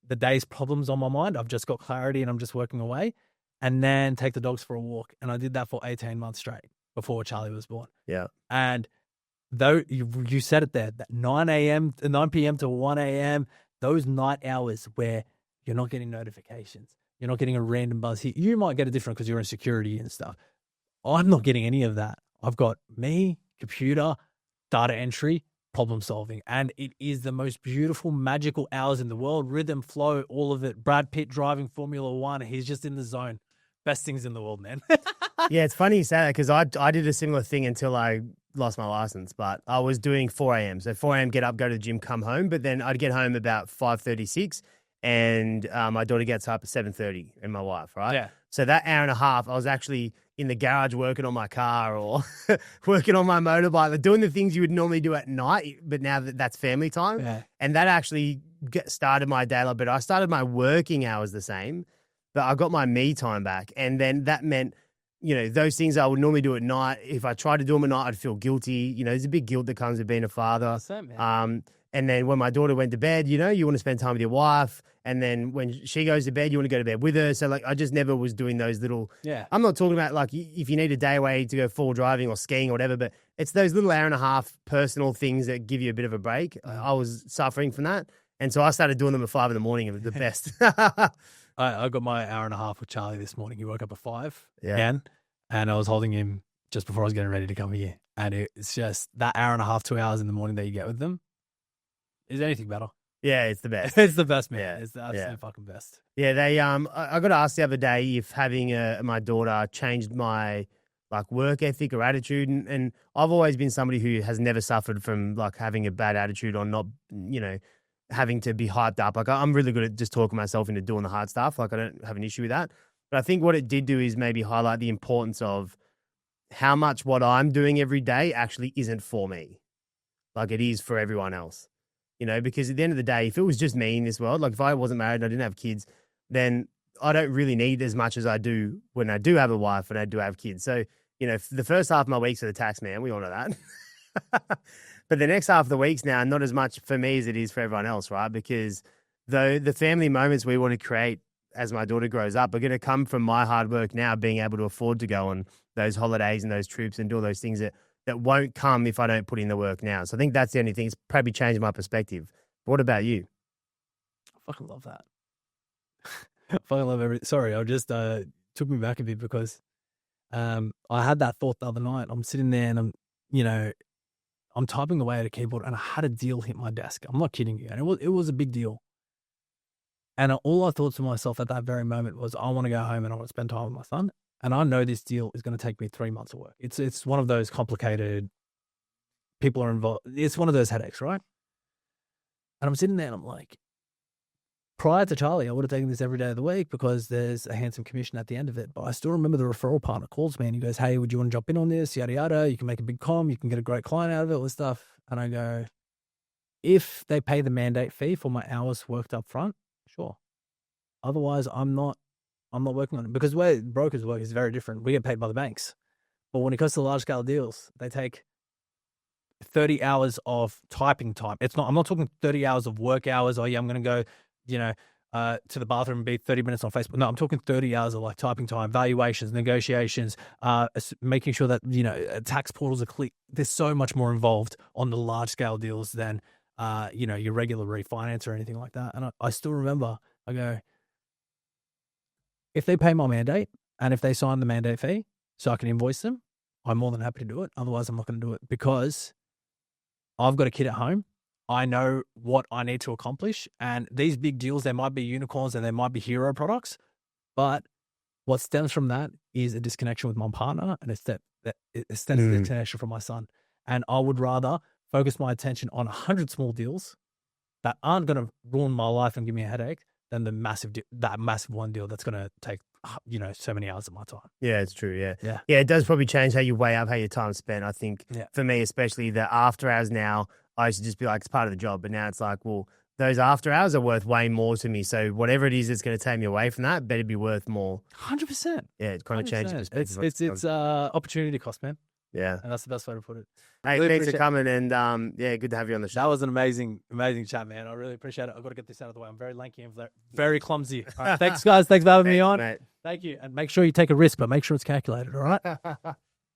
the day's problems on my mind. I've just got clarity and I'm just working away, and then take the dogs for a walk. And I did that for 18 months straight before Charlie was born. Yeah. And though you said it there, that 9 p.m. to 1 a.m., those night hours where you're not getting notifications, you're not getting a random buzz here. You might get it different because you're in security and stuff. I'm not getting any of that. I've got me, computer, data entry, problem solving. And it is the most beautiful, magical hours in the world. Rhythm, flow, all of it. Brad Pitt driving Formula One. He's just in the zone. Best things in the world, man. Yeah, it's funny you say that because I did a similar thing until I lost my license, but I was doing 4 a.m. So 4 a.m., get up, go to the gym, come home. But then I'd get home about 5:36 and my daughter gets up at 7:30 and my wife, right? Yeah. So that hour and a half, I was actually in the garage working on my car or working on my motorbike, like doing the things you would normally do at night, but now that's family time. Yeah. And that actually started my day a lot better. I started my working hours the same, but I got my me time back. And then that meant, you know, those things I would normally do at night, if I tried to do them at night, I'd feel guilty. You know, there's a big guilt that comes with being a father. That's it, man. And then when my daughter went to bed, you know, you want to spend time with your wife. And then when she goes to bed, you want to go to bed with her. So, like, I just never was doing those little... Yeah. I'm not talking about, like, if you need a day away to go fall driving or skiing or whatever, but it's those little hour and a half personal things that give you a bit of a break. I was suffering from that. And so I started doing them at 5 a.m. It was the best. I got my hour and a half with Charlie this morning. He woke up at 5 Yeah. and I was holding him just before I was getting ready to come here. And it's just that hour and a half, 2 hours in the morning that you get with them. Is anything better? Yeah, it's the best. It's the best, man. Yeah. It's the absolute fucking best. Yeah, they I got asked the other day if having my daughter changed my like work ethic or attitude, and I've always been somebody who has never suffered from like having a bad attitude or not, you know, having to be hyped up. Like I'm really good at just talking myself into doing the hard stuff. Like I don't have an issue with that. But I think what it did do is maybe highlight the importance of how much what I'm doing every day actually isn't for me, like it is for everyone else. You know, because at the end of the day, if it was just me in this world, like if I wasn't married and I didn't have kids, then I don't really need as much as I do when I do have a wife and I do have kids. So, you know, the first half of my weeks are the tax man. We all know that. But the next half of the weeks now, not as much for me as it is for everyone else, right? Because the family moments we want to create as my daughter grows up are going to come from my hard work now, being able to afford to go on those holidays and those trips and do all those things that won't come if I don't put in the work now. So I think that's the only thing. It's probably changed my perspective. But what about you? I fucking love that. I fucking love everything. Sorry, I just took me back a bit because I had that thought the other night. I'm sitting there and I'm typing away at a keyboard and I had a deal hit my desk. I'm not kidding you. And it was a big deal. And all I thought to myself at that very moment was, I want to go home and I want to spend time with my son. And I know this deal is going to take me 3 months of work. It's one of those complicated, people are involved. It's one of those headaches, right? And I'm sitting there and I'm like, prior to Charlie, I would have taken this every day of the week because there's a handsome commission at the end of it. But I still remember the referral partner calls me and he goes, hey, would you want to jump in on this? Yada, yada. You can make a big comm. You can get a great client out of it, all this stuff. And I go, if they pay the mandate fee for my hours worked up front, sure. Otherwise, I'm not working on it, because the way brokers work is very different. We get paid by the banks. But when it comes to large scale deals, they take 30 hours of typing time. I'm not talking 30 hours of work hours. Oh yeah, I'm going to go, to the bathroom and be 30 minutes on Facebook. No, I'm talking 30 hours of like typing time, valuations, negotiations, making sure that, tax portals are clear. There's so much more involved on the large scale deals than, your regular refinance or anything like that. And I still remember, I go, if they pay my mandate and if they sign the mandate fee so I can invoice them, I'm more than happy to do it. Otherwise, I'm not going to do it because I've got a kid at home. I know what I need to accomplish. And these big deals, they might be unicorns and they might be hero products. But what stems from that is a disconnection with my partner and a disconnection from my son. And I would rather focus my attention on 100 small deals that aren't going to ruin my life and give me a headache than that massive one deal that's going to take, so many hours of my time. Yeah, it's true. Yeah. It does probably change how you weigh up how your time's spent. I think for me, especially the after hours now, I used to just be like, it's part of the job. But now it's like, well, those after hours are worth way more to me. So whatever it is that's going to take me away from that, better be worth more. 100%. Yeah, it kind of changes. It's opportunity cost, man. Yeah. And that's the best way to put it. Hey, really thanks for coming. And good to have you on the show. That was an amazing chat, man. I really appreciate it. I've got to get this out of the way. I'm very lanky and very clumsy. All right, thanks, guys. Thanks for having me on. Mate. Thank you. And make sure you take a risk, but make sure it's calculated. All right.